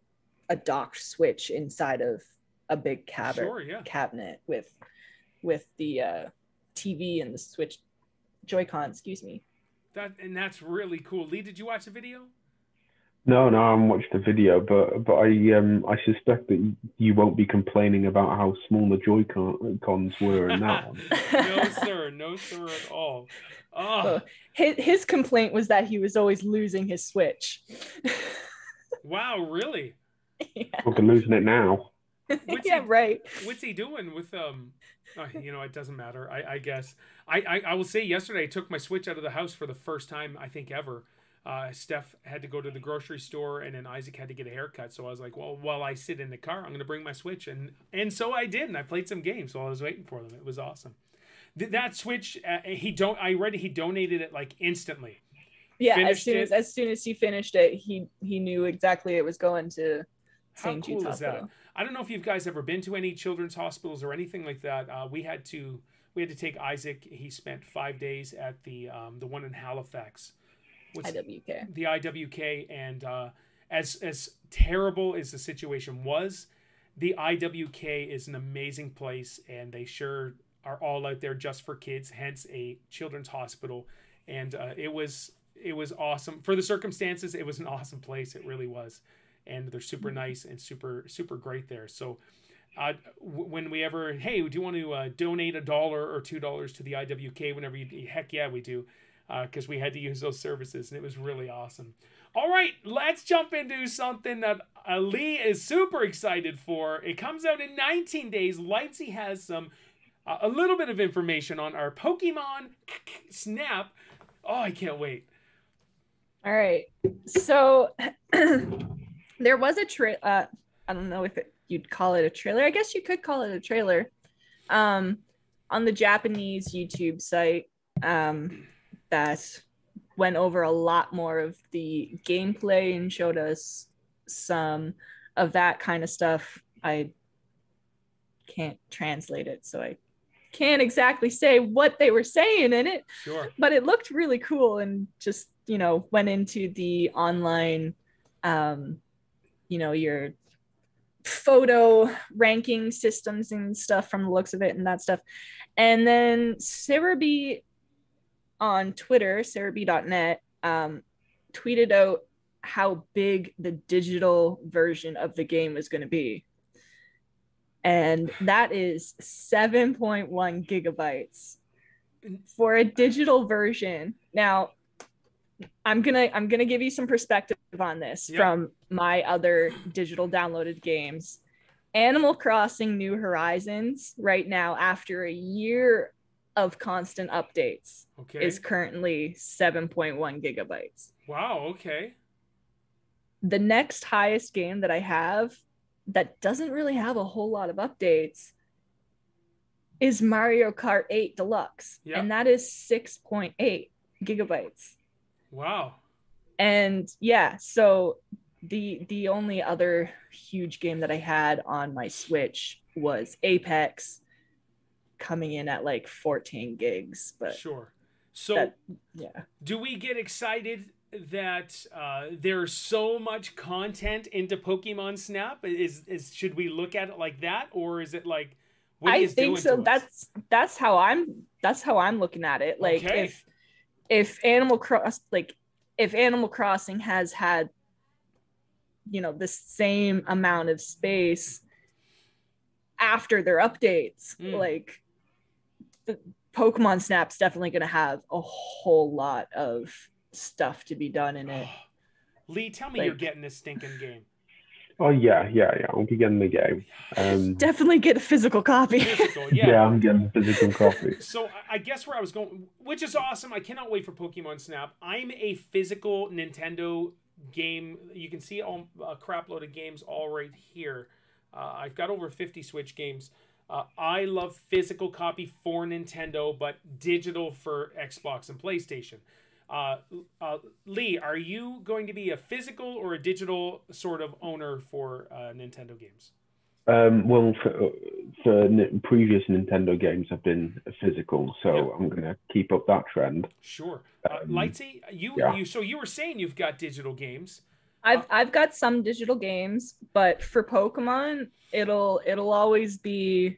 a docked Switch inside of a big cabinet with the TV and the Switch Joy-Con, excuse me. That's really cool. Lee, did you watch the video? No, I haven't watched the video, but I suspect that you won't be complaining about how small the Joy-Cons were in that one. No sir at all. Oh. His complaint was that he was always losing his Switch. Wow, really? Yeah. We're losing it now. Right. What's he doing with You know, it doesn't matter. I guess I will say yesterday I took my Switch out of the house for the first time I think ever. Steph had to go to the grocery store, and then Isaac had to get a haircut. So I was like, well, while I sit in the car, I'm going to bring my Switch, and so I did, and I played some games while I was waiting for them. It was awesome. That Switch, I read he donated it like instantly. Yeah, as soon as he finished it, he knew exactly it was going to St. Jude's Hospital. Is that? I don't know if you guys ever been to any children's hospitals or anything like that. We had to take Isaac. He spent 5 days at the one in Halifax. IWK. The IWK, and as terrible as the situation was, the IWK is an amazing place, and they sure are all out there just for kids. Hence, a children's hospital, and it was awesome for the circumstances. It was an awesome place. It really was, and they're super nice and super great there. So. When we ever, hey, do you want to donate $1 or $2 to the IWK whenever you, heck yeah, we do. Because we had to use those services, and it was really awesome. All right, let's jump into something that Lee is super excited for. It comes out in 19 days. Lightsy has a little bit of information on our Pokemon Snap. Oh, I can't wait. All right, so there was a I don't know if you'd call it a trailer. I guess you could call it a trailer. On the Japanese YouTube site. That went over a lot more of the gameplay and showed us some of that kind of stuff. I can't translate it, so I can't exactly say what they were saying in it. Sure. But it looked really cool, and just, you know, went into the online, you know, your photo ranking systems and stuff from the looks of it and that stuff. And then Sarah B on Twitter, sarahb.net, tweeted out how big the digital version of the game was going to be. And that is 7.1 gigabytes for a digital version. Now, I'm gonna give you some perspective on this from my other digital downloaded games. Animal Crossing New Horizons right now, after a year of constant updates, is currently 7.1 gigabytes. Wow, okay. The next highest game that I have that doesn't really have a whole lot of updates is Mario Kart 8 Deluxe. Yep. And that is 6.8 gigabytes. Wow. And yeah, so the only other huge game that I had on my Switch was Apex, coming in at like 14 gigs. But sure. So do we get excited that there's so much content into Pokemon Snap? Should we look at it like that, or is it like what I think so? That's how I'm looking at it. Like if Animal Crossing has had, you know, the same amount of space after their updates, like the Pokemon Snap's definitely going to have a whole lot of stuff to be done in it. Lee, tell me you're getting this stinking game. Oh yeah, I'll be getting the game. Definitely get a physical copy. Yeah, I'm getting a physical copy. So I guess where I was going, which is awesome. I cannot wait for Pokemon Snap. I'm a physical Nintendo game. You can see a crap load of games all right here. I've got over 50 Switch games. I love physical copy for Nintendo, but digital for Xbox and PlayStation. Lee, are you going to be a physical or a digital sort of owner for Nintendo games? Well, for previous Nintendo games, I've been physical, so I'm going to keep up that trend. Sure. Lightsy, so you were saying you've got digital games. I've got some digital games, but for Pokemon, it'll always be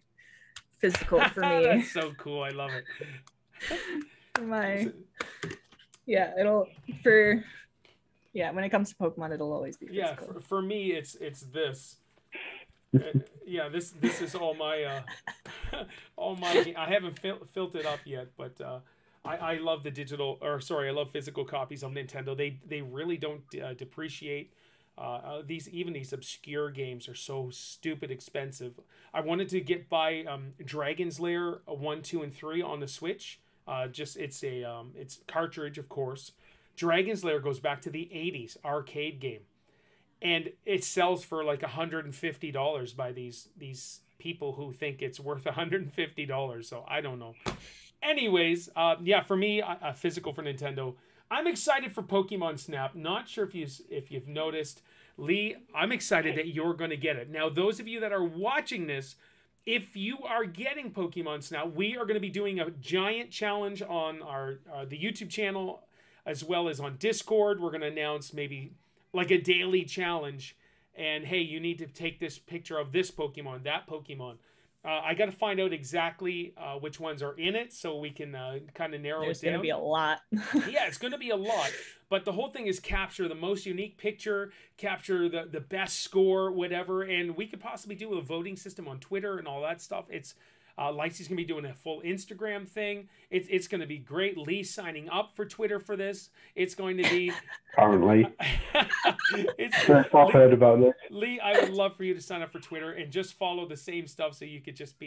physical for me. That's so cool. I love it. When it comes to Pokemon, it'll always be physical. Yeah, for me, it's this. This is all my I haven't filled it up yet, but I love the I love physical copies of Nintendo. They really don't depreciate. Even these obscure games are so stupid expensive. I wanted to get by Dragon's Lair 1, 2, and 3 on the Switch. It's cartridge, of course. Dragon's Lair goes back to the 80s arcade game, and it sells for like $150 by these people who think it's worth $150. So I don't know. Anyways, yeah, for me, physical for Nintendo. I'm excited for Pokemon Snap. Not sure if you've noticed, Lee. I'm excited that you're going to get it. Now, those of you that are watching this, if you are getting Pokemon Snap, we are going to be doing a giant challenge on our the YouTube channel as well as on Discord. We're going to announce maybe like a daily challenge. And hey, you need to take this picture of this Pokemon, that Pokemon. I got to find out exactly which ones are in it so we can kind of narrow it down. There's going to be a lot. Yeah, it's going to be a lot. But the whole thing is capture the most unique picture, capture the best score, whatever. And we could possibly do a voting system on Twitter and all that stuff. It's Lightsy's going to be doing a full Instagram thing. It's going to be great. Lee's signing up for Twitter for this. It's going to be... Currently. I've heard about this. Lee, I would love for you to sign up for Twitter and just follow the same stuff so you could just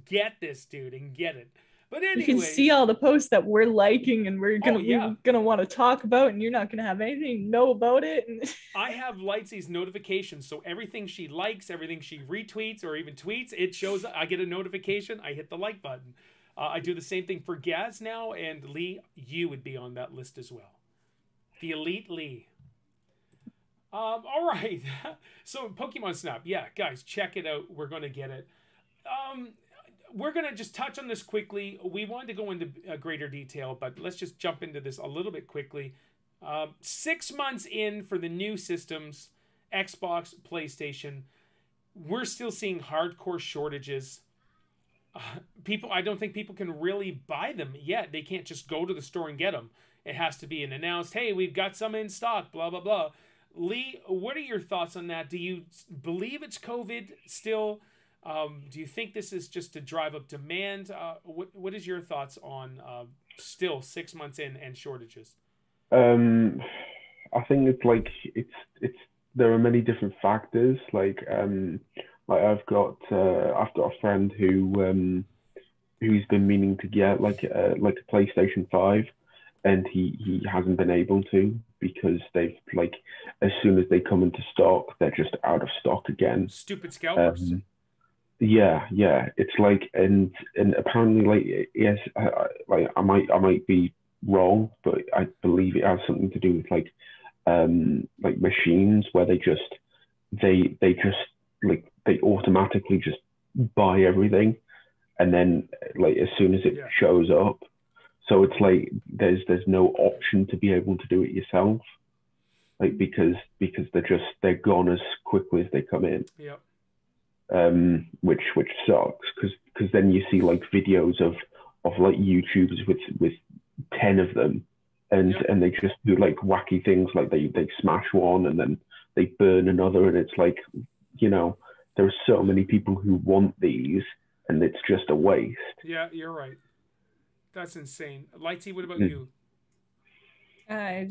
get this, dude, and get it. But anyways, you can see all the posts that we're liking and we're gonna want to talk about, and you're not gonna have anything to know about it. I have Lightsy's notifications, so everything she likes, everything she retweets or even tweets, it shows. I get a notification. I hit the like button. I do the same thing for Gaz now, and Lee, you would be on that list as well. The Elite Lee. All right. So Pokemon Snap, yeah, guys, check it out. We're gonna get it. We're going to just touch on this quickly. We wanted to go into greater detail, but let's just jump into this a little bit quickly. 6 months in for the new systems, Xbox, PlayStation, we're still seeing hardcore shortages. I don't think people can really buy them yet. They can't just go to the store and get them. It has to be an announced, hey, we've got some in stock, blah, blah, blah. Lee, what are your thoughts on that? Do you believe it's COVID still? Do you think this is just to drive up demand? What is your thoughts on still 6 months in and shortages? I think it's there are many different factors. Like I've got a friend who's been meaning to get like a PlayStation 5, and he hasn't been able to because they've as soon as they come into stock, they're just out of stock again. Stupid scalpers. Yeah, it's and apparently yes, I might be wrong, but I believe it has something to do with machines where they automatically just buy everything, and then as soon as it shows up, so it's there's no option to be able to do it yourself, because they're gone as quickly as they come in. Yep. Which sucks because then you see videos of YouTubers with 10 of them, and they just do wacky things, they smash one and then they burn another, and it's there are so many people who want these, and it's just a waste. Yeah, you're right. That's insane. Lighty, what about you? I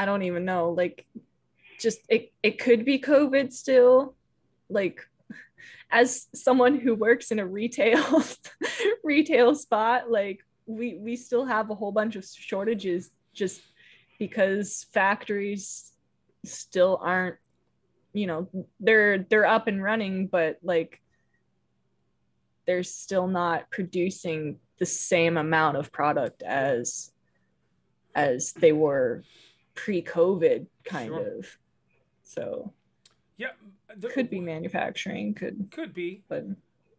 don't even know. It could be COVID still. As someone who works in a retail spot, we still have a whole bunch of shortages just because factories still aren't, they're up and running, but they're still not producing the same amount of product as they were pre-COVID kind of. So yeah, could be manufacturing, could be, but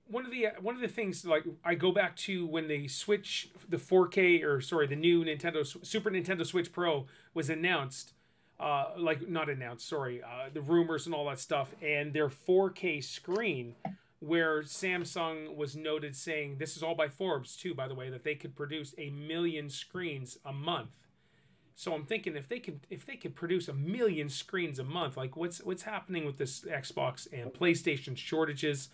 one of the things, I go back to when they switch the 4K, or sorry, the new Super Nintendo Switch Pro was announced, not announced, sorry, the rumors and all that stuff, and their 4K screen, where Samsung was noted saying, this is all by Forbes too, by the way, that they could produce 1 million screens a month. So I'm thinking, if they could produce 1 million screens a month, what's happening with this Xbox and PlayStation shortages?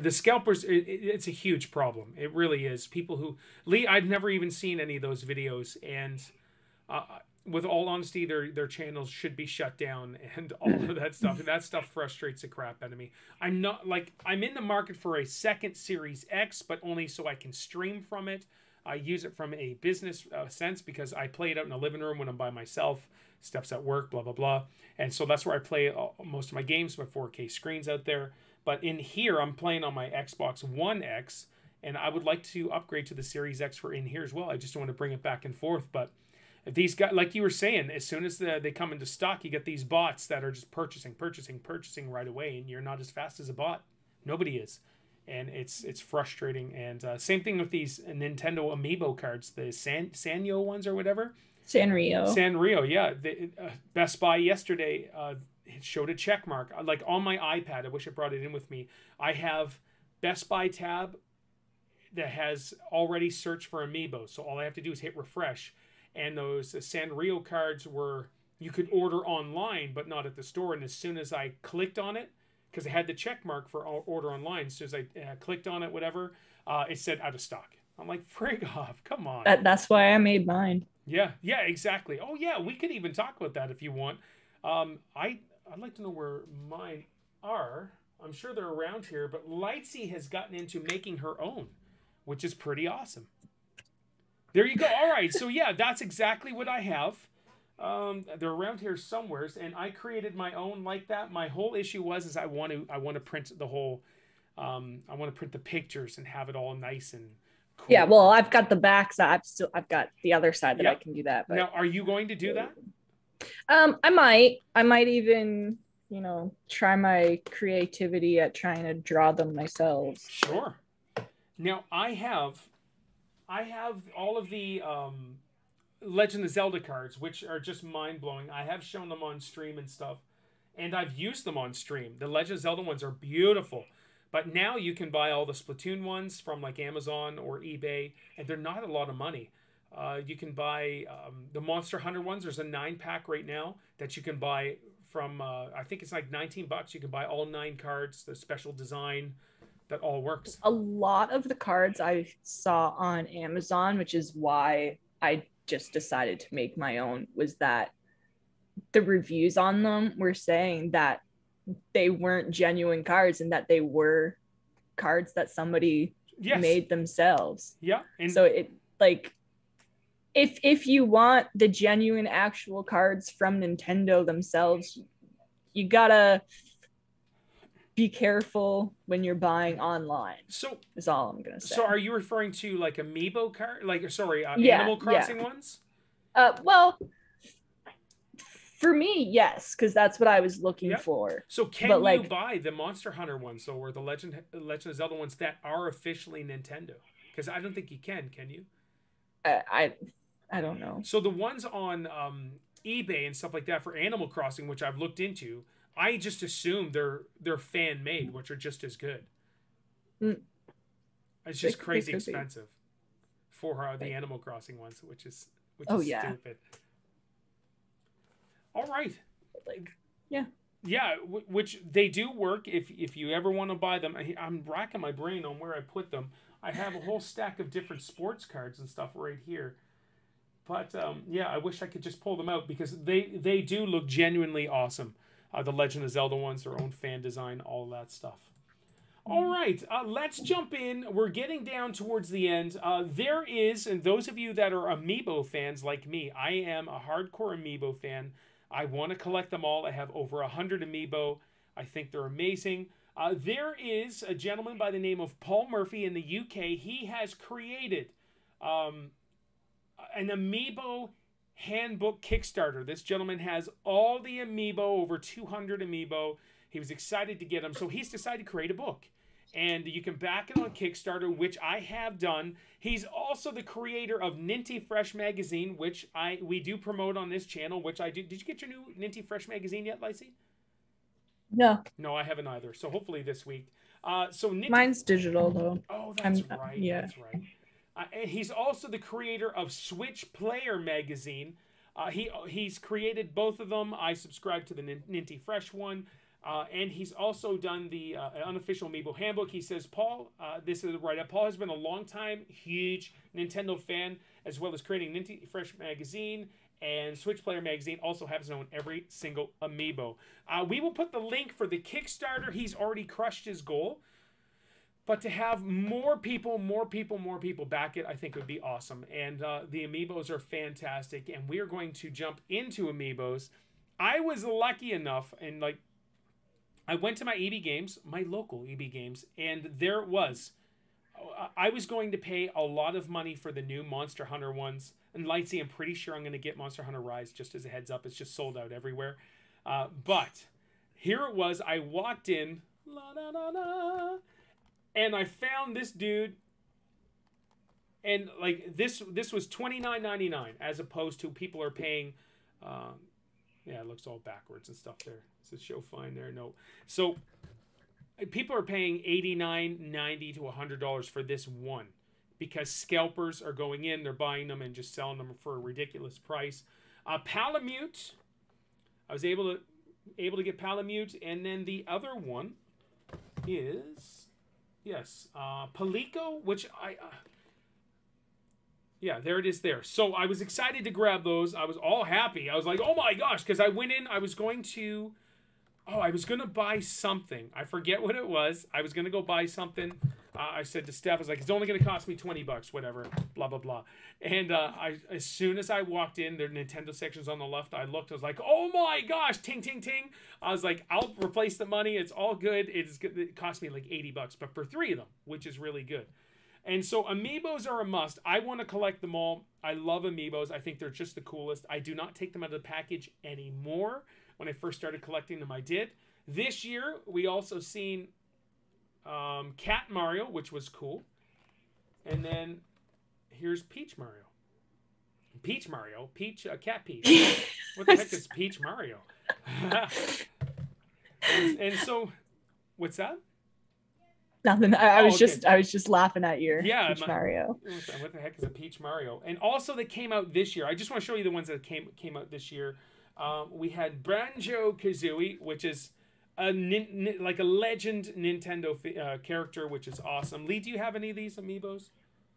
The scalpers, it's a huge problem. It really is. People who I'd never even seen any of those videos, and with all honesty, their channels should be shut down and all of that stuff. And that stuff frustrates the crap out of me. I'm in the market for a second Series X, but only so I can stream from it. I use it from a business sense because I play it out in the living room when I'm by myself. Stuff's at work, blah, blah, blah. And so that's where I play most of my games, my 4K screens out there. But in here, I'm playing on my Xbox One X, and I would like to upgrade to the Series X for in here as well. I just don't want to bring it back and forth. But if these guys, like you were saying, as soon as they come into stock, you get these bots that are just purchasing right away, and you're not as fast as a bot. Nobody is. And it's frustrating. And same thing with these Nintendo Amiibo cards, the Sanyo ones or whatever. Sanrio, yeah. Best Buy yesterday it showed a check mark. Like on my iPad, I wish I brought it in with me. I have Best Buy tab that has already searched for Amiibo. So all I have to do is hit refresh. And those Sanrio cards you could order online, but not at the store. And as soon as I clicked on it, because it had the check mark for order online, as soon as I clicked on it, whatever, it said out of stock. I'm like, frig off, come on. That's why I made mine. Yeah, exactly. Oh yeah, we could even talk about that if you want. I'd like to know where mine are. I'm sure they're around here, but Lightsy has gotten into making her own, which is pretty awesome. There you go. All right, so yeah, that's exactly what I have. They're around here somewheres, and I created my own like that. My whole issue is I want to print the whole. I want to print the pictures and have it all nice and cool. Yeah, well, I've got the backs. I've got the other side that I can do that. But now, are you going to do that? I might even, try my creativity at trying to draw them myself. Sure. Now I have all of the Legend of Zelda cards, which are just mind-blowing. I have shown them on stream and stuff, and I've used them on stream. The Legend of Zelda ones are beautiful, but now you can buy all the Splatoon ones from like Amazon or eBay, and they're not a lot of money. You can buy the Monster Hunter ones. There's a 9-pack right now that you can buy from, I think it's like $19. You can buy all 9 cards, the special design. That all works. A lot of the cards I saw on Amazon, which is why I just decided to make my own, was that the reviews on them were saying that they weren't genuine cards and that they were cards that somebody made themselves. Yeah. And so it like if you want the genuine actual cards from Nintendo themselves, you gotta be careful when you're buying online. So is all I'm gonna say. So are you referring to like Amiibo card, Animal Crossing ones? Well, for me, yes, because that's what I was looking for. So can you buy the Monster Hunter ones, or the Legend of Zelda ones that are officially Nintendo? Because I don't think you can you? I don't know. So the ones on eBay and stuff like that for Animal Crossing, which I've looked into, I just assume they're fan made, which are just as good. It's just crazy expensive for the Animal Crossing ones, which is stupid. All right. Which they do work if you ever want to buy them. I'm racking my brain on where I put them. I have a whole stack of different sports cards and stuff right here. But I wish I could just pull them out because they do look genuinely awesome. The Legend of Zelda ones, their own fan design, all that stuff. All right, let's jump in. We're getting down towards the end. There is, and those of you that are Amiibo fans like me, I am a hardcore Amiibo fan. I want to collect them all. I have over 100 Amiibo. I think they're amazing. There is a gentleman by the name of Paul Murphy in the UK. He has created an Amiibo handbook Kickstarter. This gentleman has all the Amiibo, over 200 Amiibo. He was excited to get them, so he's decided to create a book. And you can back it on Kickstarter, which I have done. He's also the creator of Ninty Fresh Magazine, which we do promote on this channel, which I do. Did you get your new Ninty Fresh Magazine yet, Lacey? No. No, I haven't either. So hopefully this week. Mine's digital, though. Oh, that's right. Yeah. That's right. And he's also the creator of Switch Player Magazine. He's created both of them. I subscribe to the Ninty Fresh one. And he's also done the unofficial Amiibo handbook. He says, Paul, this is the write-up. Paul has been a long-time, huge Nintendo fan, as well as creating Nintendo Fresh Magazine and Switch Player Magazine. Also has known every single Amiibo. We will put the link for the Kickstarter. He's already crushed his goal. But to have more people back it, I think would be awesome. And the Amiibos are fantastic. And we are going to jump into Amiibos. I was lucky enough, and like, I went to my EB Games, my local EB Games, and there it was. I was going to pay a lot of money for the new Monster Hunter ones. And Lightsy, I'm pretty sure I'm going to get Monster Hunter Rise, just as a heads up. It's just sold out everywhere. But here it was. I walked in, and I found this dude. And like this was $29.99, as opposed to people are paying. Yeah, it looks all backwards and stuff there. It says show fine there. No. So people are paying $89, $90 to $100 for this one, because scalpers are going in, they're buying them and just selling them for a ridiculous price. Palamute, I was able to get Palamute, and then the other one is Palico, which yeah, there it is there. So I was excited to grab those. I was all happy. I was like, oh my gosh, because I went in, I was going to buy something. I forget what it was. I was going to go buy something. I said to Steph, I was like, it's only going to cost me $20, whatever, blah, blah, blah. And as soon as I walked in, their Nintendo section's on the left, I looked, I was like, oh my gosh, ting, ting, ting. I was like, I'll replace the money. It's all good. It cost me like $80, but for 3 of them, which is really good. And so Amiibos are a must. I want to collect them all. I love Amiibos. I think they're just the coolest. I do not take them out of the package anymore. When I first started collecting them, I did. This year, we also seen Cat Mario, which was cool. And then here's Peach Mario. Cat Peach. What the heck is Peach Mario? and so, what's that? Nothing. I was just laughing at your Peach Mario. What the heck is a Peach Mario? And also, they came out this year. I just want to show you the ones that came out this year. We had Banjo-Kazooie, which is like a legend Nintendo character, which is awesome. Lee, do you have any of these Amiibos?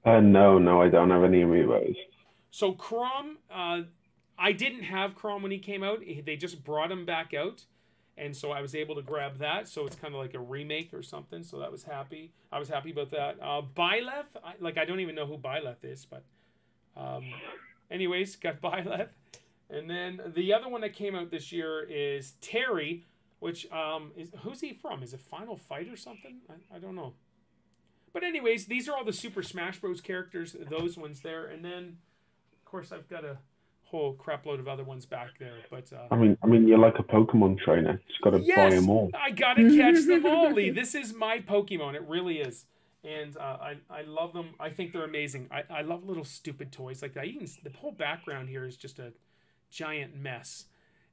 No, I don't have any Amiibos. So Chrom, I didn't have Chrom when he came out. They just brought him back out. And so I was able to grab that. So it's kind of like a remake or something. So that was happy. I was happy about that. Byleth, I don't even know who Byleth is, but anyways, got Byleth. And then the other one that came out this year is Terry, which who's he from? Is it Final Fight or something? I don't know. But anyways, these are all the Super Smash Bros. Characters, those ones there. And then, of course, I've got a whole crap load of other ones back there. But I mean, you're like a Pokemon trainer. Just got to buy them all. I got to catch them all, Lee. This is my Pokemon. It really is. And I love them. I think they're amazing. I love little stupid toys like that. The whole background here is just a giant mess.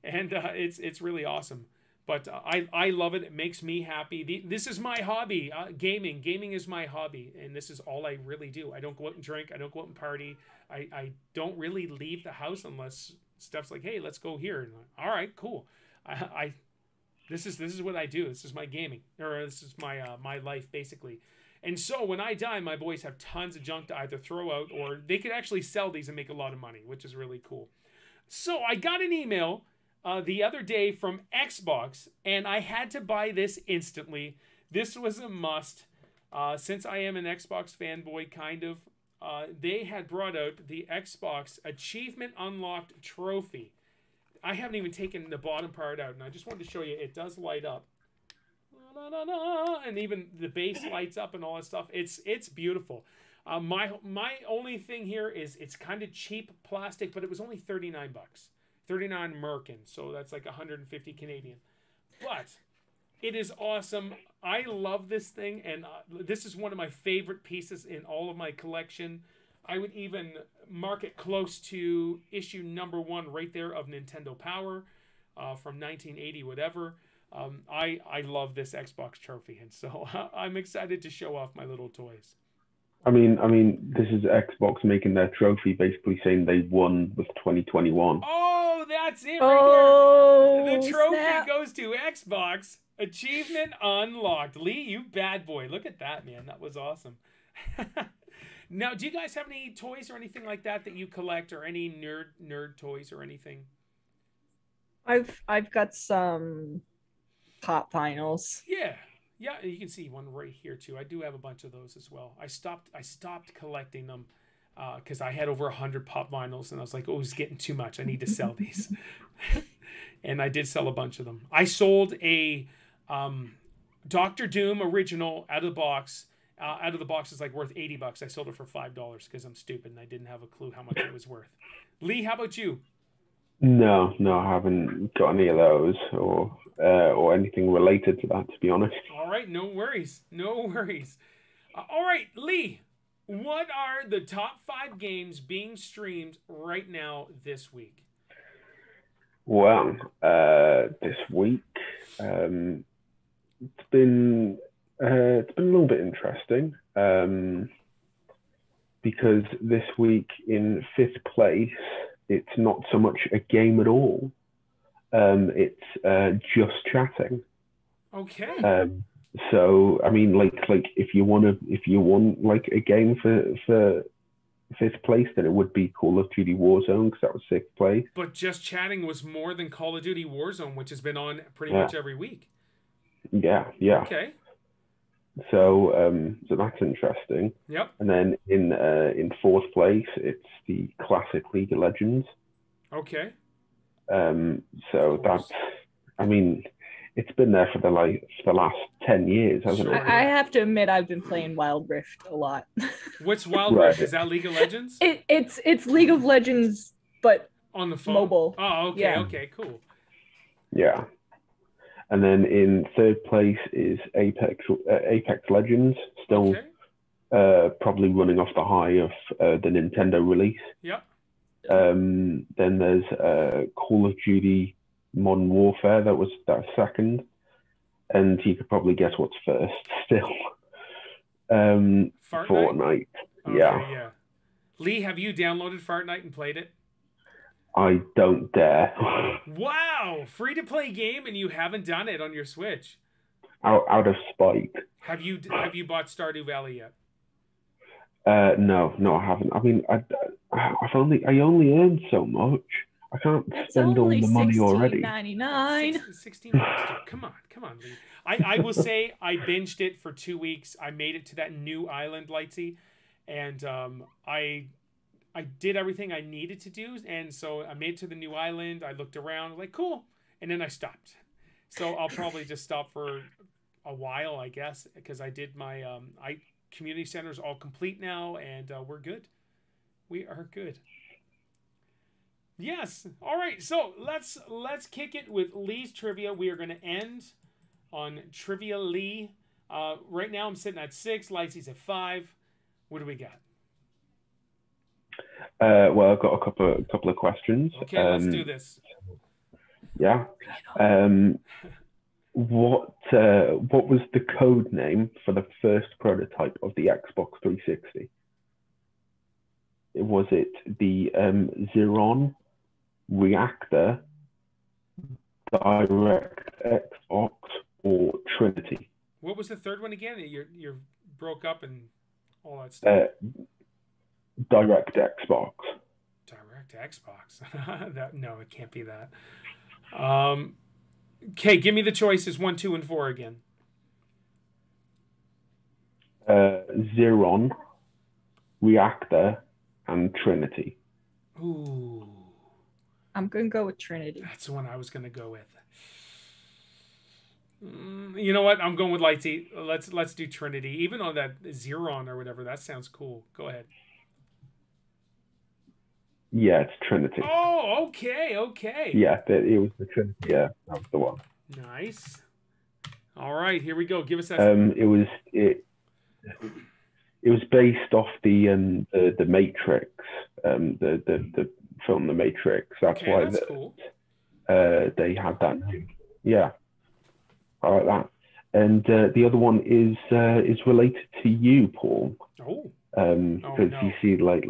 And it's really awesome. But I love it. It makes me happy. This is my hobby. Gaming. Gaming is my hobby. And this is all I really do. I don't go out and drink. I don't go out and party. I don't really leave the house unless stuff's like, hey, let's go here. And all right, cool. This is what I do. This is my gaming. Or this is my life, basically. And so when I die, my boys have tons of junk to either throw out, or they could actually sell these and make a lot of money, which is really cool. So I got an email the other day from Xbox, and I had to buy this instantly. This was a must. Since I am an Xbox fanboy, kind of, they had brought out the Xbox Achievement Unlocked Trophy. I haven't even taken the bottom part out, and I just wanted to show you. It does light up. And even the base lights up and all that stuff. It's beautiful. My only thing here is it's kind of cheap plastic, but it was only $39. 39 American, so that's like 150 Canadian. But it is awesome. I love this thing, and this is one of my favorite pieces in all of my collection. I would even mark it close to issue #1 right there of Nintendo Power from 1980, whatever. I love this Xbox trophy, and so I'm excited to show off my little toys. I mean, this is Xbox making their trophy, basically saying they won with 2021. Oh, that's it right Oh, there. The trophy snap. goes to Xbox. Achievement unlocked. Lee, you bad boy. Look at that, man. That was awesome. Now, do you guys have any toys or anything like that you collect, or any nerd toys or anything? I've got some pop vinyls. Yeah. Yeah, you can see one right here too. I do have a bunch of those as well. I stopped collecting them because I had over 100 pop vinyls, and I was like, oh, it's getting too much. I need to sell these. And I did sell a bunch of them. I sold a Doctor Doom original out of the box. Out of the box is like worth $80. I sold it for $5 because I'm stupid and I didn't have a clue how much it was worth. Lee, how about you? No, I haven't got any of those or anything related to that, to be honest. All right, no worries. No worries. All right, Lee, what are the top 5 games being streamed right now this week? Well, this week, it's been a little bit interesting because this week in 5th place, it's not so much a game at all. It's just chatting. Okay. So I mean, like if you want like a game for 5th place, then it would be Call of Duty Warzone because that was 6th place. But just chatting was more than Call of Duty Warzone, which has been on pretty much every week. Yeah. Okay. So that's interesting. Yep. And then in 4th place, it's the classic League of Legends. Okay. So that's, I mean, it's been there for the last 10 years, hasn't it? I have to admit, I've been playing Wild Rift a lot. What's Wild Rift? Is that League of Legends? It's League of Legends, but on the phone. Mobile. Oh, okay. Yeah. Okay. Cool. Yeah. And then in 3rd place is Apex Legends, still probably running off the high of the Nintendo release. Yep. Then there's Call of Duty Modern Warfare, that's 2nd. And you could probably guess what's 1st still. Fortnite. Okay, yeah. Lee, have you downloaded Fortnite and played it? I don't dare. Wow, free to play game and you haven't done it on your Switch. Out of spite. Have you bought Stardew Valley yet? No, I haven't. I mean, I only earned so much. I can't spend all the money already. $16.99. $16. Come on, Lee. I will say I binged it for 2 weeks. I made it to that new island, Lightsy, and I did everything I needed to do, and so I made it to the new island. I looked around, like, cool, and then I stopped. So I'll probably just stop for a while, I guess, because I did my community center's all complete now, and we're good. We are good. Yes. All right. So let's kick it with Lee's trivia. We are going to end on Trivia Lee. Right now I'm sitting at 6. Lightsy's at 5. What do we got? Well, I've got a couple of questions. Okay, let's do this. Yeah. What was the code name for the first prototype of the Xbox 360? Was it the Xeron, Reactor, Direct Xbox, or Trinity? What was the third one again? You're broke up and all that stuff. Direct Xbox. Direct Xbox. No, it can't be that. Okay, give me the choices 1, 2, and 4 again. Xeron, Reactor, and Trinity. Ooh. I'm going to go with Trinity. That's the one I was going to go with. You know what? I'm going with Lightsy. Let's do Trinity. Even on that Xeron or whatever, that sounds cool. Go ahead. Yeah, it's Trinity. Oh, okay. Yeah, it was the Trinity. Yeah, that was the one. Nice. All right, here we go. Give us that. It was based off the Matrix, the film The Matrix. That's okay, why that's cool. They had that name. Yeah, I like that. And the other one is related to you, Paul. Oh. Because you see, like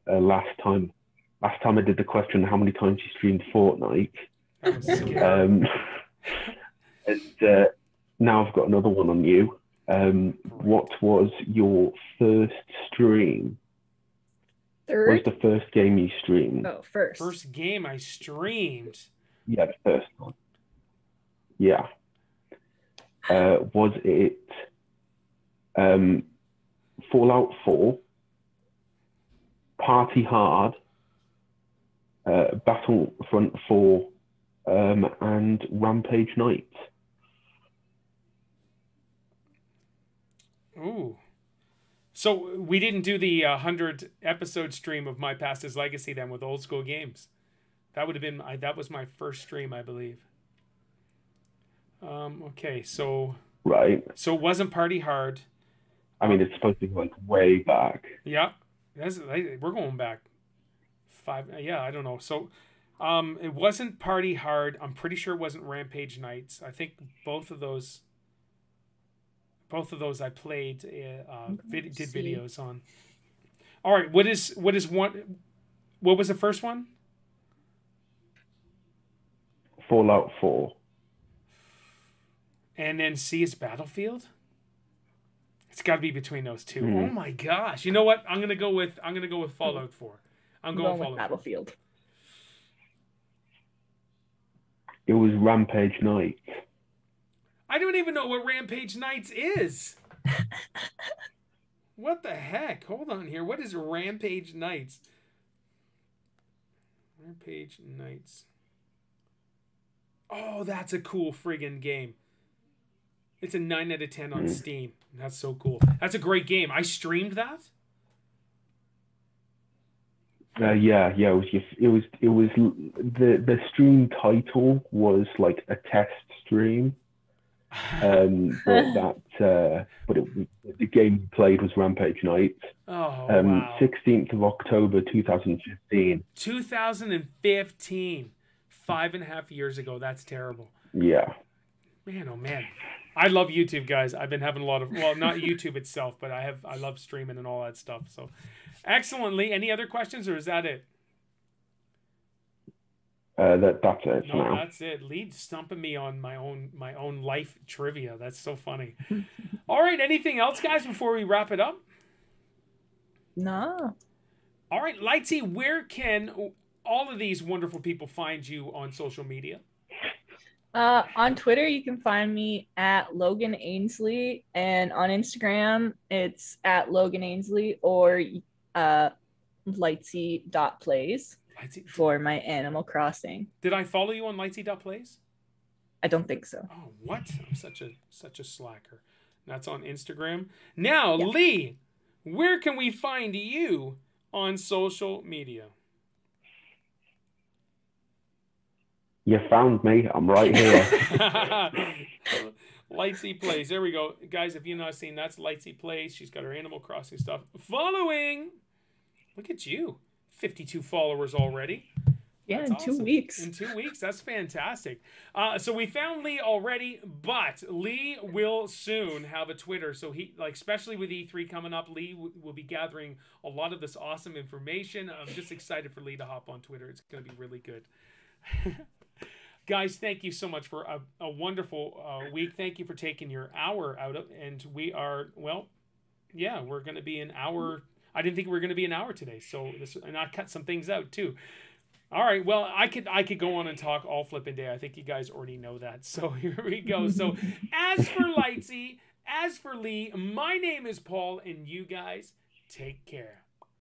last time last time I did the question, how many times you streamed Fortnite? That was scary. And now I've got another one on you. What was your first stream? Third? What was the first game you streamed? Oh, first. First game I streamed. Yeah, the first one. Yeah. Was it Fallout 4, Party Hard, Battlefront 4, and Rampage Nights? Ooh. So we didn't do the 100 episode stream of My Past is Legacy then with old school games. That would have been that was my first stream, I believe. Okay, so right. So it wasn't Party Hard. I mean, it's supposed to be like way back. Yeah, we're going back 5. Yeah, I don't know. So, it wasn't Party Hard. I'm pretty sure it wasn't Rampage Nights. I think both of those I played. Did videos on. All right, what is one? What was the first one? Fallout 4. And then C is Battlefield. It's got to be between those two. Mm. Oh my gosh! You know what? I'm gonna go with Fallout 4. I'm going with Fallout Battlefield. It was Rampage Nights. I don't even know what Rampage Nights is. What the heck? Hold on here. What is Rampage Nights? Rampage Nights. Oh, that's a cool friggin' game. It's a 9 out of 10 on Steam. That's so cool. That's a great game. I streamed that. Yeah. It was the stream title was like a test stream. But the game we played was Rampage Nights. Oh, wow. 16th of October 2015. 2015. 5.5 years ago. That's terrible. Yeah. Man, oh man. I love YouTube, guys. I've been having a lot of, well, not YouTube itself, but I love streaming and all that stuff. So, excellently. Any other questions, or is that it? That's it for now. That's it. Lead stumping me on my own life trivia. That's so funny. All right. Anything else, guys, before we wrap it up? No. All right, Lightsy, where can all of these wonderful people find you on social media? On Twitter, you can find me at Logan Ainsley, and on Instagram, it's at Logan Ainsley or Lightsy.plays for my Animal Crossing. Did I follow you on Lightsy.plays? I don't think so. Oh, what? I'm such a slacker. That's on Instagram. Now, yeah. Lee, where can we find you on social media? You found me. I'm right here. Lightsy Plays. There we go. Guys, if you've not seen, that's Lightsy Plays. She's got her Animal Crossing stuff. Following. Look at you. 52 followers already. Yeah, that's in awesome. 2 weeks. In 2 weeks. That's fantastic. So we found Lee already, but Lee will soon have a Twitter. So he, like, especially with E3 coming up, Lee will be gathering a lot of this awesome information. I'm just excited for Lee to hop on Twitter. It's going to be really good. Guys, thank you so much for a wonderful week. Thank you for taking your hour out of, and we are, well, yeah, we're going to be an hour. I didn't think we were going to be an hour today, so and I cut some things out too. All right, well, I could go on and talk all flipping day. I think you guys already know that. So here we go. So as for Lightsy, as for Lee, my name is Paul, and you guys take care.